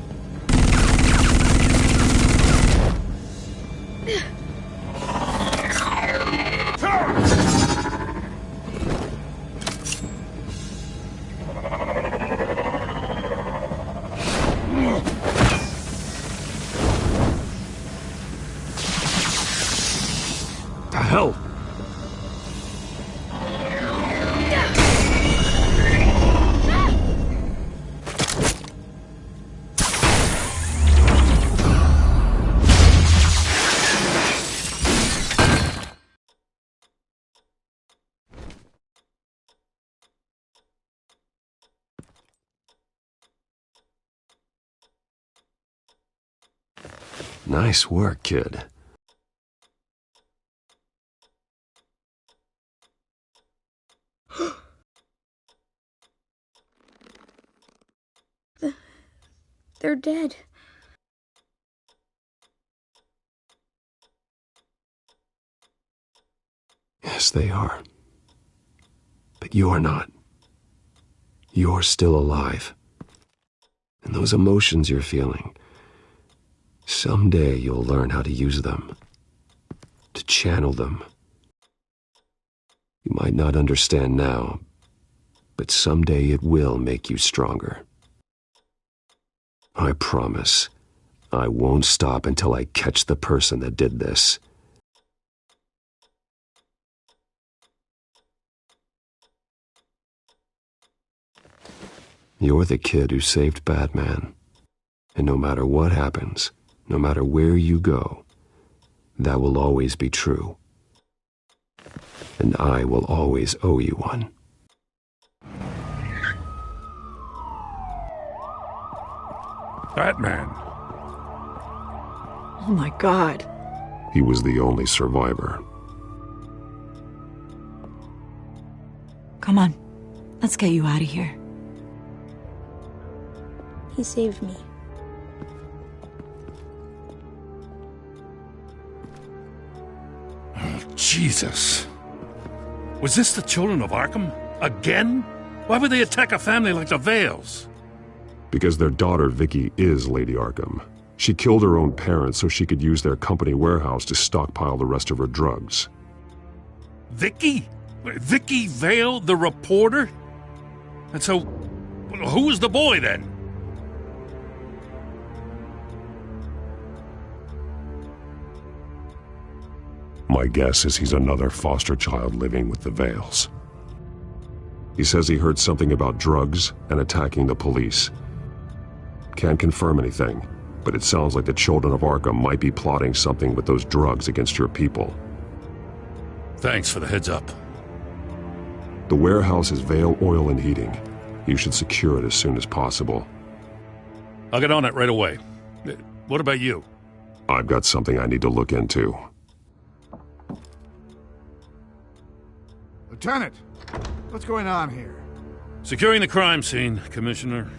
The hell? Nice work, kid. They're dead. Yes, they are. But you're not. You're still alive. And those emotions you're feeling, someday you'll learn how to use them, to channel them. You might not understand now, but someday it will make you stronger. I promise, I won't stop until I catch the person that did this. You're the kid who saved Batman. And no matter what happens, no matter where you go, that will always be true. And I will always owe you one. Batman. Oh my God. He was the only survivor. Come on, let's get you out of here. He saved me. Oh, Jesus. Was this the children of Arkham? Again? Why would they attack a family like the Vales? Because their daughter, Vicky, is Lady Arkham. She killed her own parents so she could use their company warehouse to stockpile the rest of her drugs. Vicky? Vicky Vale, the reporter? And so, who was the boy then? My guess is he's another foster child living with the Vales. He says he heard something about drugs and attacking the police. Can't confirm anything, but it sounds like the children of Arkham might be plotting something with those drugs against your people. Thanks for the heads up. The warehouse is Vale Oil and Heating. You should secure it as soon as possible. I'll get on it right away. What about you? I've got something I need to look into. Lieutenant, what's going on here? Securing the crime scene, Commissioner.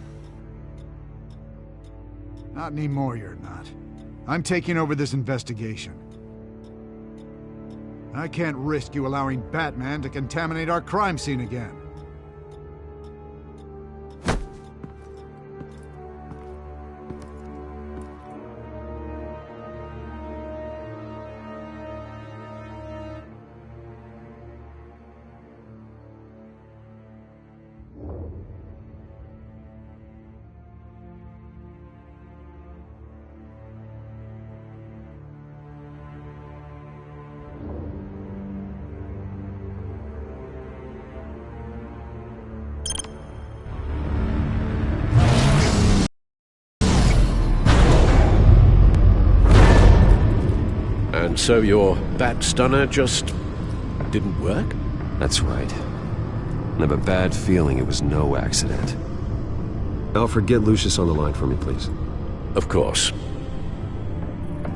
Not anymore, you're not. I'm taking over this investigation. I can't risk you allowing Batman to contaminate our crime scene again. And so your bat stunner just didn't work? That's right. I have a bad feeling it was no accident. Alfred, get Lucius on the line for me, please. Of course.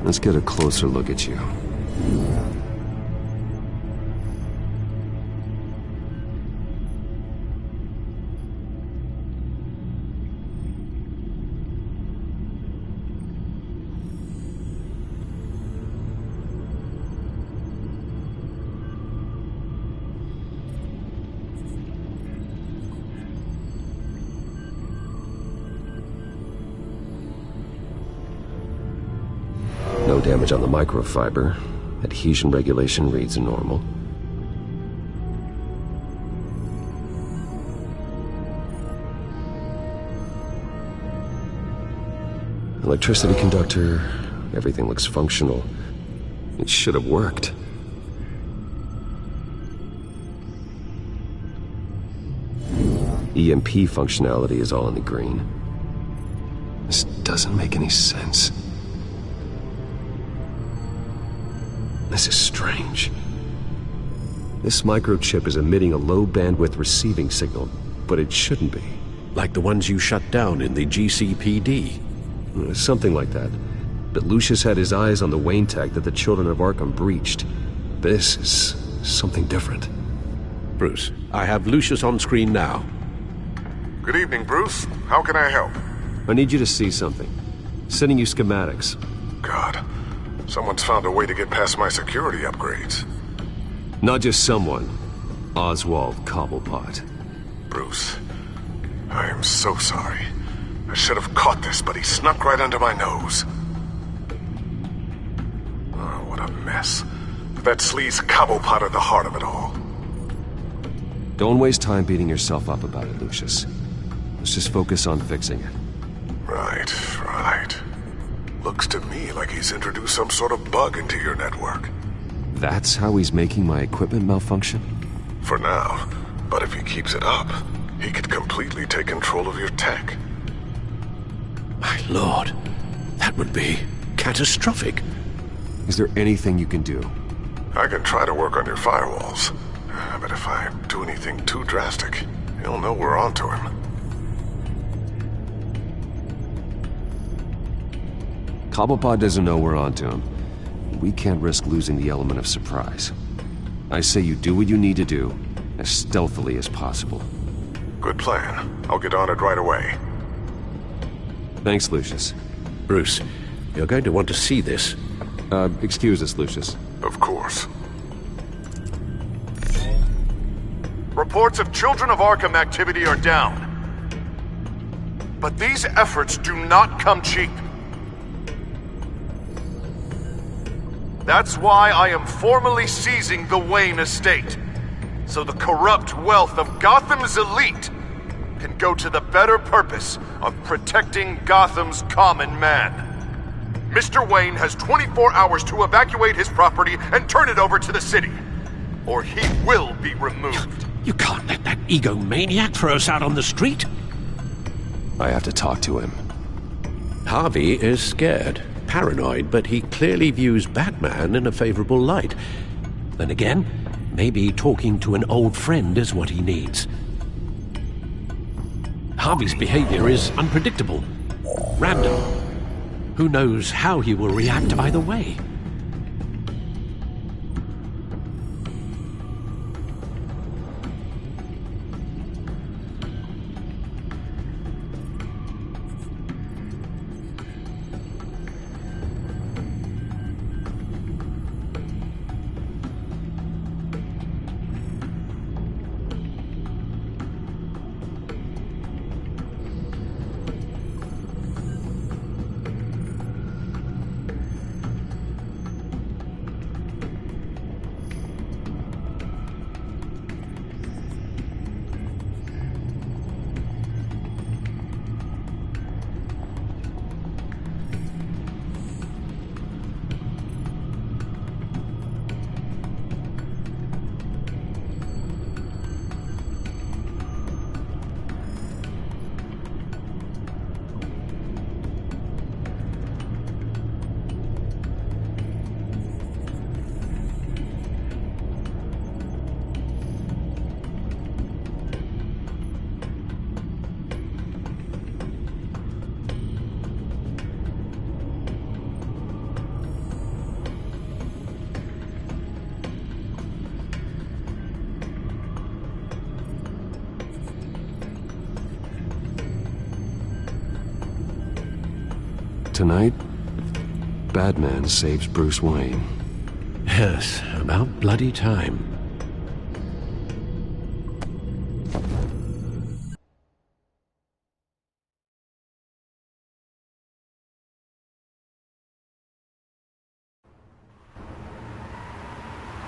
Let's get a closer look at you. No damage on the microfiber. Adhesion regulation reads normal. Electricity conductor, everything looks functional. It should have worked. EMP functionality is all in the green. This doesn't make any sense. This is strange. This microchip is emitting a low-bandwidth receiving signal, but it shouldn't be. Like the ones you shut down in the GCPD? Something like that. But Lucius had his eyes on the Wayne tech that the Children of Arkham breached. This is something different. Bruce, I have Lucius on screen now. Good evening, Bruce. How can I help? I need you to see something. Sending you schematics. God, someone's found a way to get past my security upgrades. Not just someone. Oswald Cobblepot. Bruce, I am so sorry. I should have caught this, but he snuck right under my nose. Oh, what a mess. That sleaze Cobblepot at the heart of it all. Don't waste time beating yourself up about it, Lucius. Let's just focus on fixing it. Right. Looks to me like he's introduced some sort of bug into your network. That's how he's making my equipment malfunction? For now. But if he keeps it up, he could completely take control of your tech. My lord, that would be catastrophic. Is there anything you can do? I can try to work on your firewalls. But if I do anything too drastic, he'll know we're onto him. Cobblepot doesn't know we're onto him. We can't risk losing the element of surprise. I say you do what you need to do, as stealthily as possible. Good plan. I'll get on it right away. Thanks, Lucius. Bruce, you're going to want to see this. Excuse us, Lucius. Of course. Reports of Children of Arkham activity are down. But these efforts do not come cheap. That's why I am formally seizing the Wayne estate, so the corrupt wealth of Gotham's elite can go to the better purpose of protecting Gotham's common man. Mr. Wayne has 24 hours to evacuate his property and turn it over to the city, or he will be removed. You can't let that egomaniac throw us out on the street. I have to talk to him. Harvey is scared, paranoid, but he clearly views Batman in a favorable light. Then again, maybe talking to an old friend is what he needs. Harvey's behavior is unpredictable, random. Who knows how he will react either way? Tonight, Batman saves Bruce Wayne. Yes, about bloody time.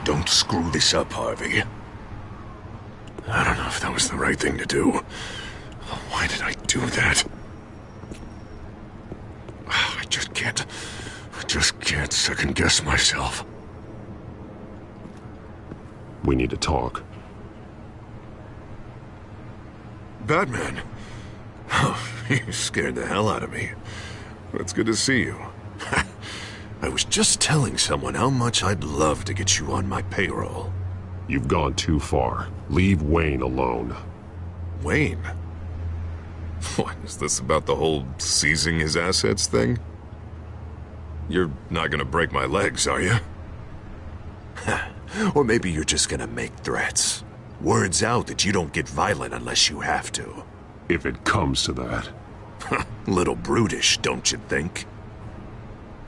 Don't screw this up, Harvey. I don't know if that was the right thing to do. Why did I do that? I just can't second-guess myself. We need to talk. Batman. Oh, you scared the hell out of me. It's good to see you. I was just telling someone how much I'd love to get you on my payroll. You've gone too far. Leave Wayne alone. Wayne? What, is this about the whole seizing his assets thing? You're not gonna break my legs, are you? Or maybe you're just gonna make threats. Words out that you don't get violent unless you have to. If it comes to that. Little brutish, don't you think?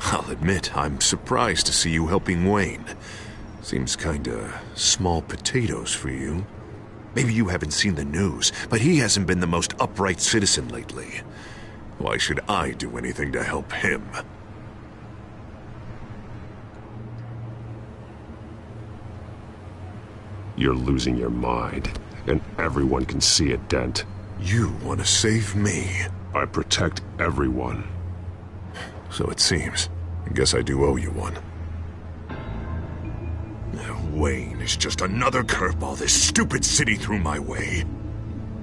I'll admit, I'm surprised to see you helping Wayne. Seems kinda small potatoes for you. Maybe you haven't seen the news, but he hasn't been the most upright citizen lately. Why should I do anything to help him? You're losing your mind, and everyone can see it, Dent. You want to save me? I protect everyone. So it seems. I guess I do owe you one. Wayne is just another curveball this stupid city threw my way.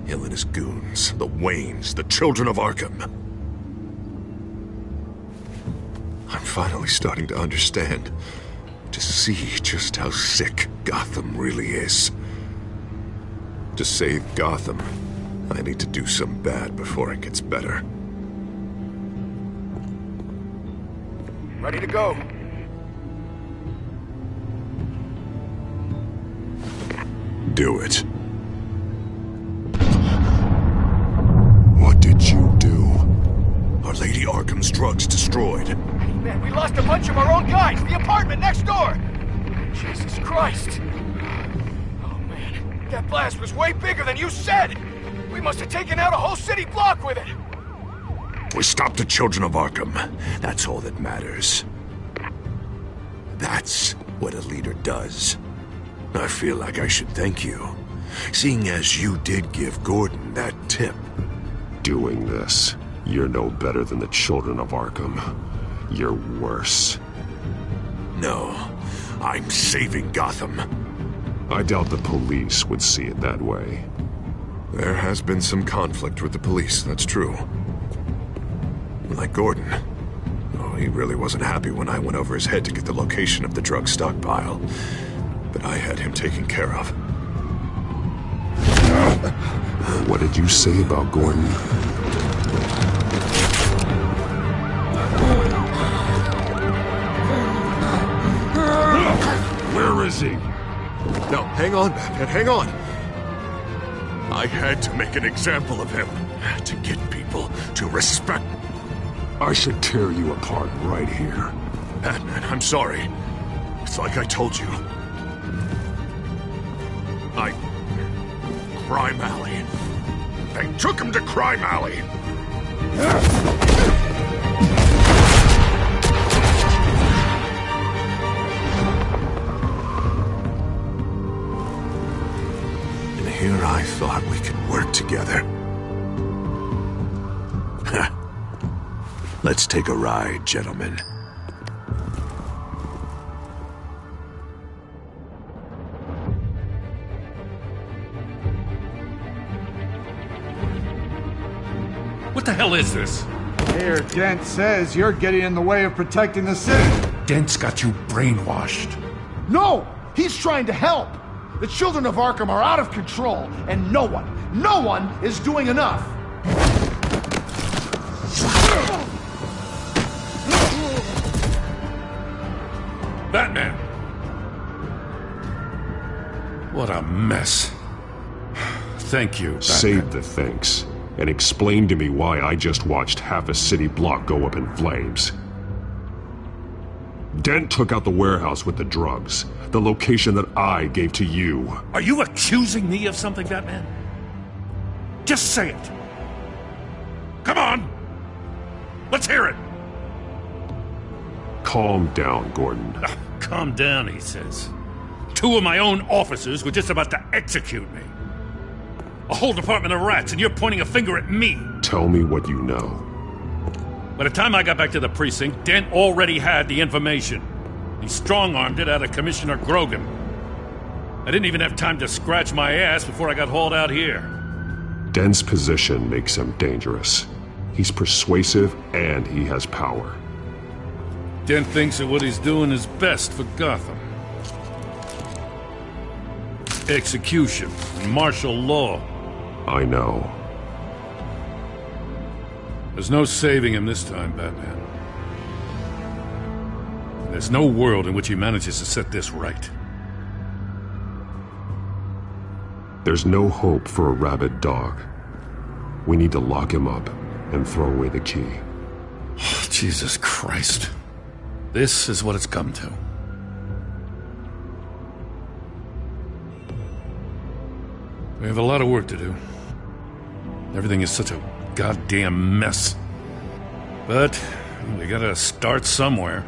Hill and his goons, the Waynes, the children of Arkham. I'm finally starting to understand. To see just how sick Gotham really is. To save Gotham, I need to do some bad before it gets better. Ready to go. Do it. What did you do? Our Lady Arkham's drugs destroyed. Hey, man, we lost a bunch of our own guys. The apartment next door. Jesus Christ. Oh, man. That blast was way bigger than you said. We must have taken out a whole city block with it. We stopped the children of Arkham. That's all that matters. That's what a leader does. I feel like I should thank you, seeing as you did give Gordon that tip. Doing this, you're no better than the children of Arkham. You're worse. No, I'm saving Gotham. I doubt the police would see it that way. There has been some conflict with the police, that's true. Like Gordon. Oh, he really wasn't happy when I went over his head to get the location of the drug stockpile. But I had him taken care of. What did you say about Gordon? Where is he? No, hang on, Batman, hang on. I had to make an example of him. To get people to respect. I should tear you apart right here. Batman, I'm sorry. It's like I told you. Crime Alley. They took him to Crime Alley. And here I thought we could work together. Let's take a ride, gentlemen. What the hell is this? Here, Dent says you're getting in the way of protecting the city. Dent's got you brainwashed. No! He's trying to help! The children of Arkham are out of control, and no one is doing enough! Batman! What a mess. Thank you, Batman. Save the thanks. And explain to me why I just watched half a city block go up in flames. Dent took out the warehouse with the drugs, the location that I gave to you. Are you accusing me of something, Batman? Just say it. Come on! Let's hear it! Calm down, Gordon. Calm down, he says. 2 of my own officers were just about to execute me. A whole department of rats, and you're pointing a finger at me. Tell me what you know. By the time I got back to the precinct, Dent already had the information. He strong-armed it out of Commissioner Grogan. I didn't even have time to scratch my ass before I got hauled out here. Dent's position makes him dangerous. He's persuasive, and he has power. Dent thinks that what he's doing is best for Gotham. Execution and martial law. I know. There's no saving him this time, Batman. There's no world in which he manages to set this right. There's no hope for a rabid dog. We need to lock him up and throw away the key. Jesus Christ. This is what it's come to. We have a lot of work to do. Everything is such a goddamn mess. But we gotta start somewhere.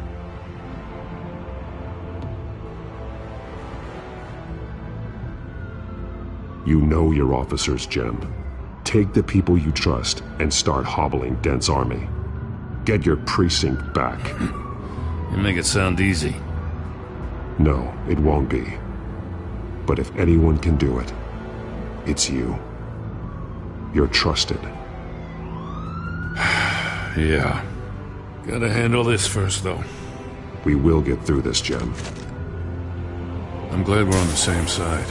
You know your officers, Jem. Take the people you trust and start hobbling Dent's army. Get your precinct back. You make it sound easy. No, it won't be. But if anyone can do it, it's you. You're trusted. Yeah. Gotta handle this first, though. We will get through this, Jem. I'm glad we're on the same side.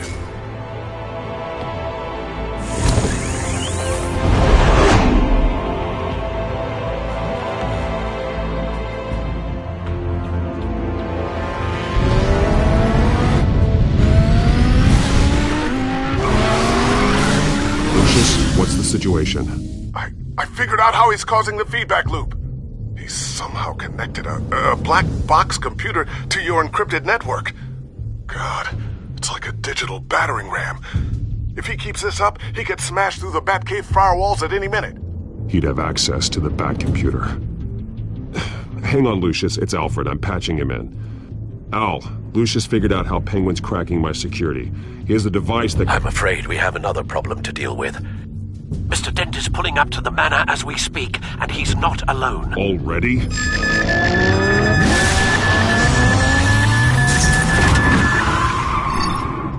What's the situation? I figured out how he's causing the feedback loop. He's somehow connected a black box computer to your encrypted network. God, it's like a digital battering ram. If he keeps this up, he could smash through the Batcave firewalls at any minute. He'd have access to the Bat computer. Hang on, Lucius. It's Alfred. I'm patching him in. Al, Lucius figured out how Penguin's cracking my security. He has a device that... I'm afraid we have another problem to deal with. Mr. Dent is pulling up to the manor as we speak, and he's not alone. Already?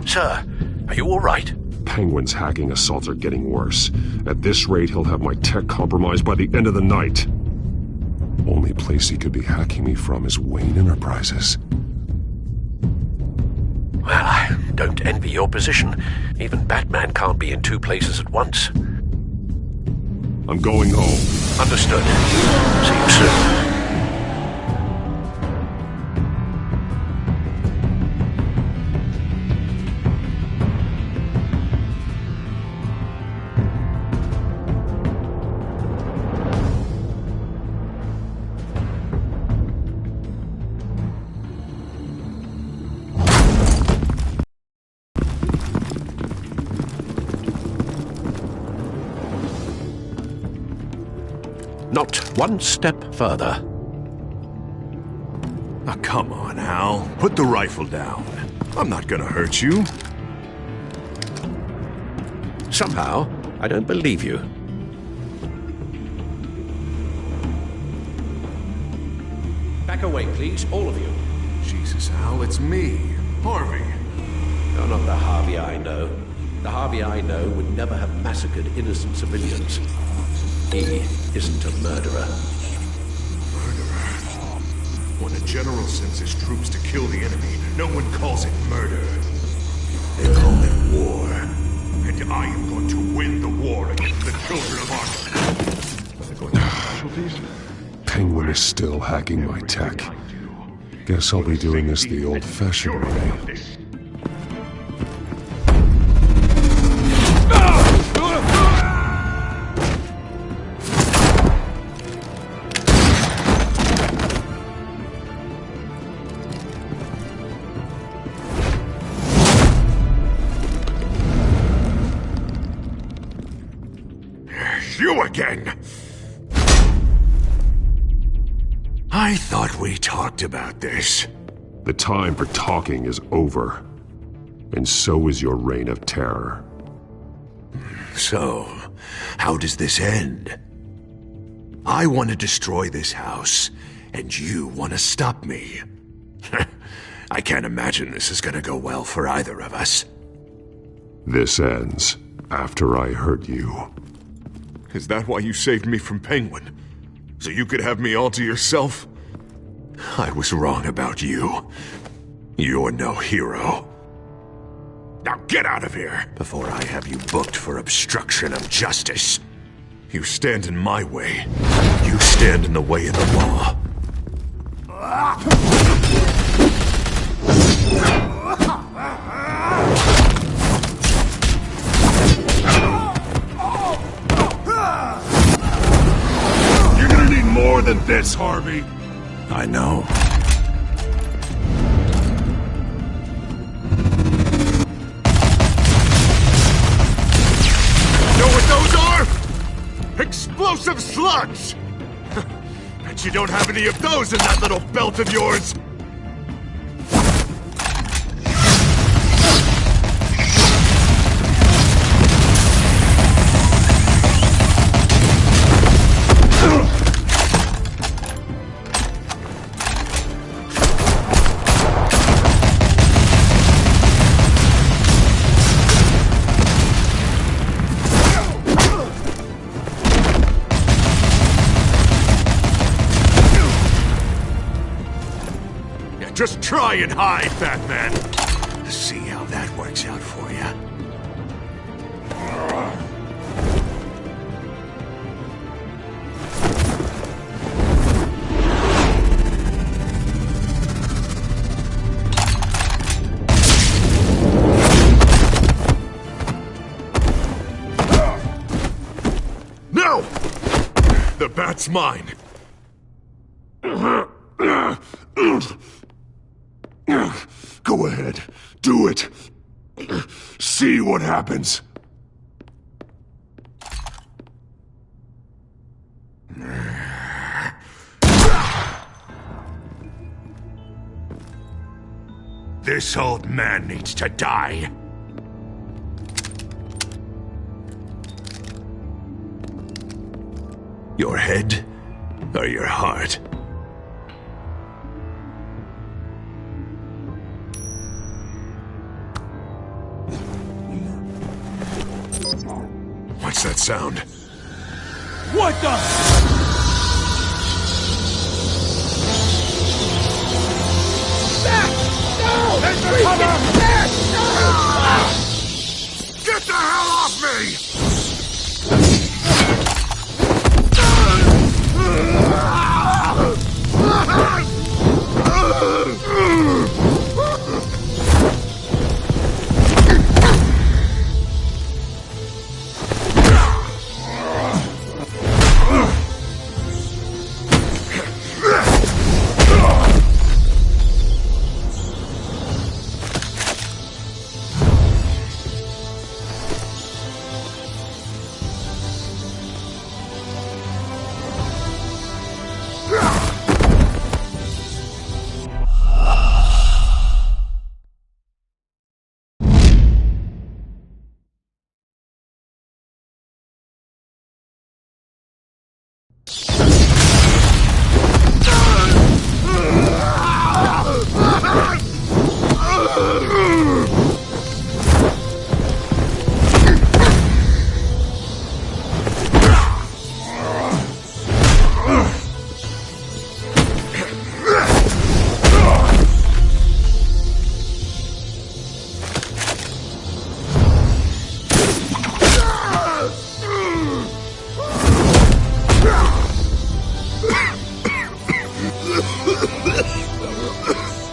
Sir, are you all right? Penguin's hacking assaults are getting worse. At this rate, he'll have my tech compromised by the end of the night. Only place he could be hacking me from is Wayne Enterprises. Well, I don't envy your position. Even Batman can't be in two places at once. I'm going home. Understood. See you soon. Not one step further. Oh, come on, Al. Put the rifle down. I'm not gonna hurt you. Somehow, I don't believe you. Back away, please, all of you. Jesus, Al, it's me, Harvey. You're not the Harvey I know. The Harvey I know would never have massacred innocent civilians. He isn't a murderer. Murderer? When a general sends his troops to kill the enemy, no one calls it murder. They call it war. And I am going to win the war against the children of Arkham. Penguin is still hacking my tech. Guess I'll be doing this the old-fashioned way. You again! I thought we talked about this. The time for talking is over. And so is your reign of terror. So, how does this end? I want to destroy this house, and you want to stop me. I can't imagine this is gonna go well for either of us. This ends after I hurt you. Is that why you saved me from Penguin? So you could have me all to yourself? I was wrong about you. You're no hero. Now get out of here before I have you booked for obstruction of justice. You stand in my way. You stand in the way of the law. Harvey. I know. Know what those are? Explosive slugs! Bet you don't have any of those in that little belt of yours! Just try and hide, Batman. See how that works out for you. No! The bat's mine. Go ahead. Do it. See what happens. This old man needs to die. Your head or your heart? What's that sound? What the? Back! No! Take the cover! Back! No! Get the hell off me!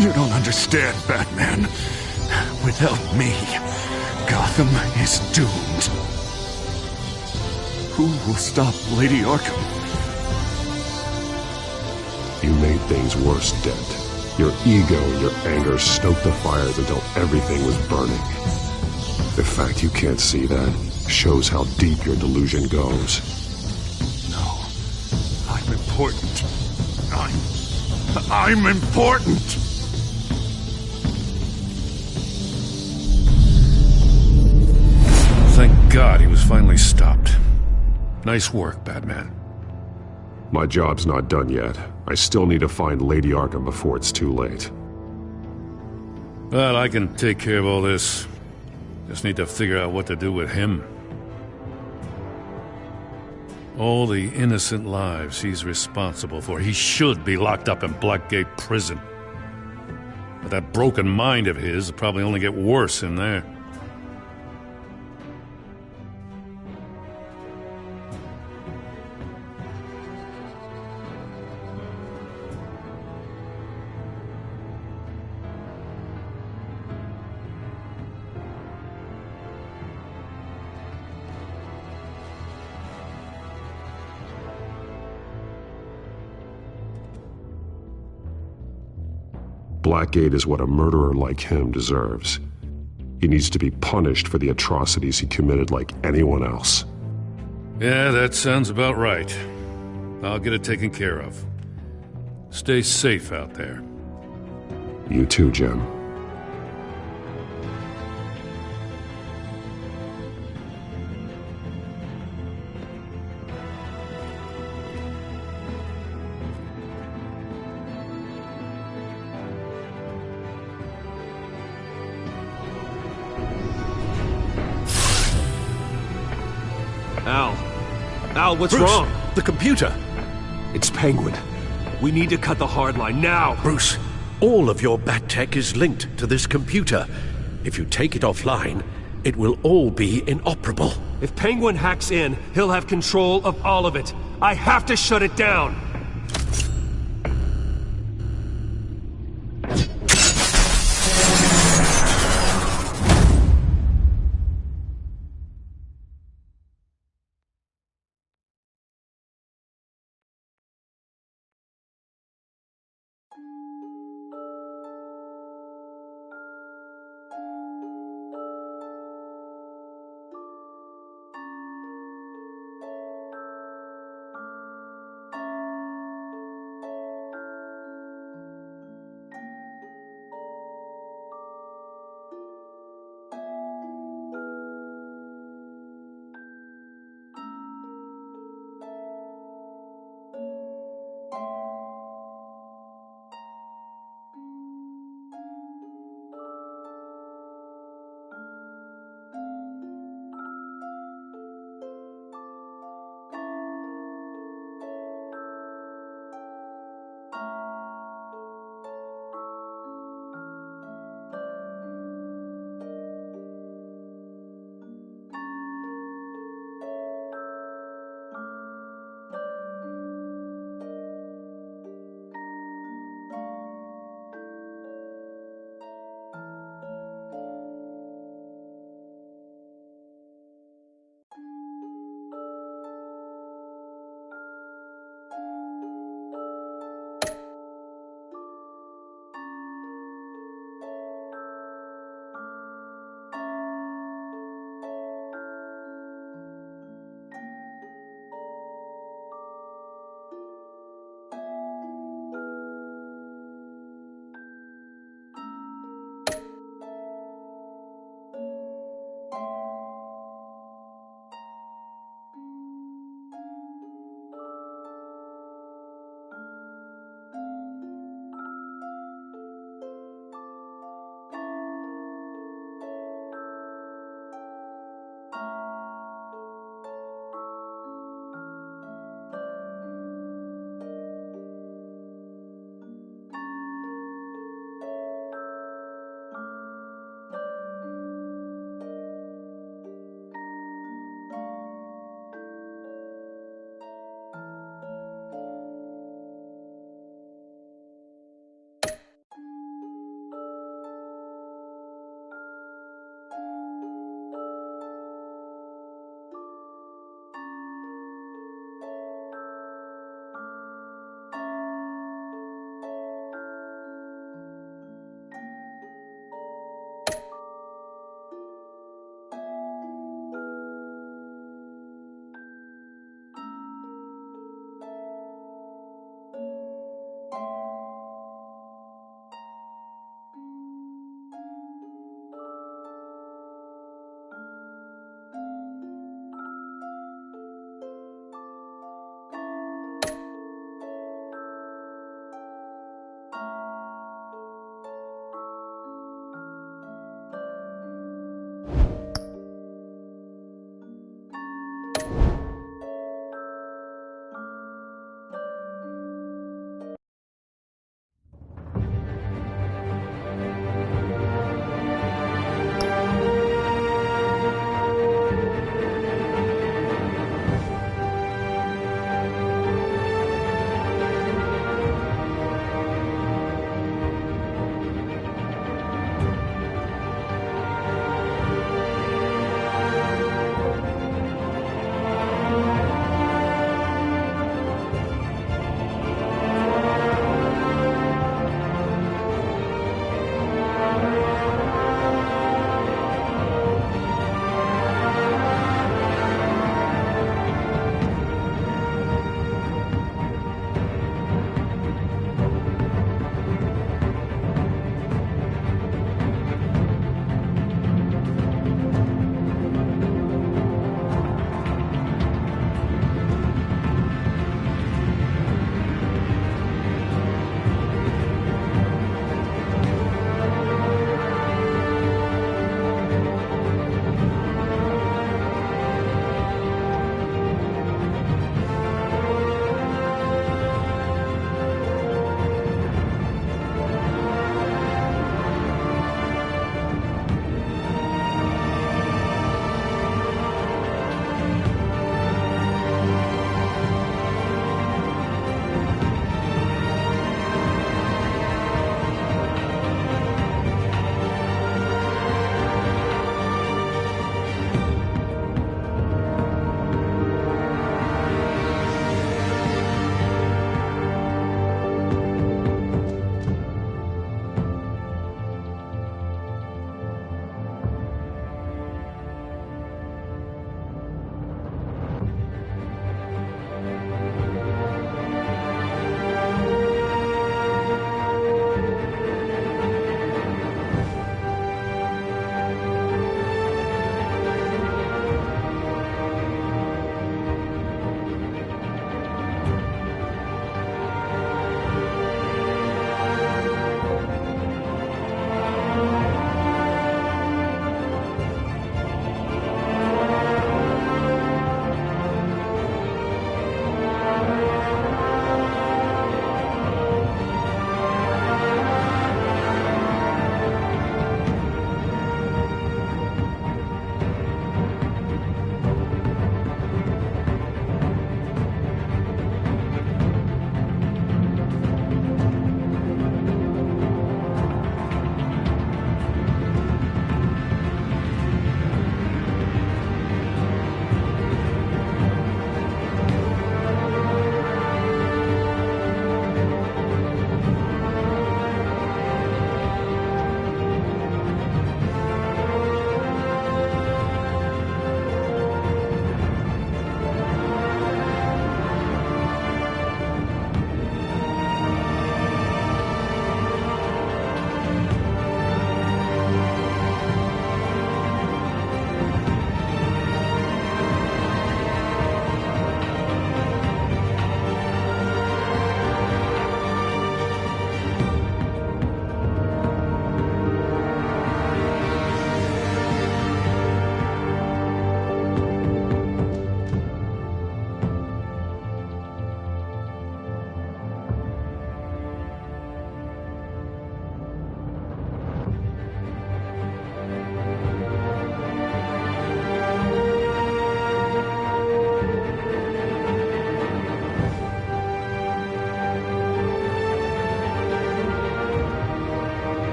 You don't understand, Batman. Without me, Gotham is doomed. Who will stop Lady Arkham? You made things worse, Dent. Your ego and your anger stoked the fires until everything was burning. The fact you can't see that shows how deep your delusion goes. No. I'm important. I'm important! Thank God he was finally stopped. Nice work, Batman. My job's not done yet. I still need to find Lady Arkham before it's too late. Well, I can take care of all this. Just need to figure out what to do with him. All the innocent lives he's responsible for. He should be locked up in Blackgate Prison. But that broken mind of his will probably only get worse in there. Blackgate is what a murderer like him deserves. He needs to be punished for the atrocities he committed like anyone else. Yeah, that sounds about right. I'll get it taken care of. Stay safe out there. You too, Jim. Al, what's Bruce, wrong? The computer. It's Penguin. We need to cut the hard line now. Bruce, all of your bat tech is linked to this computer. If you take it offline, it will all be inoperable. If Penguin hacks in, he'll have control of all of it. I have to shut it down.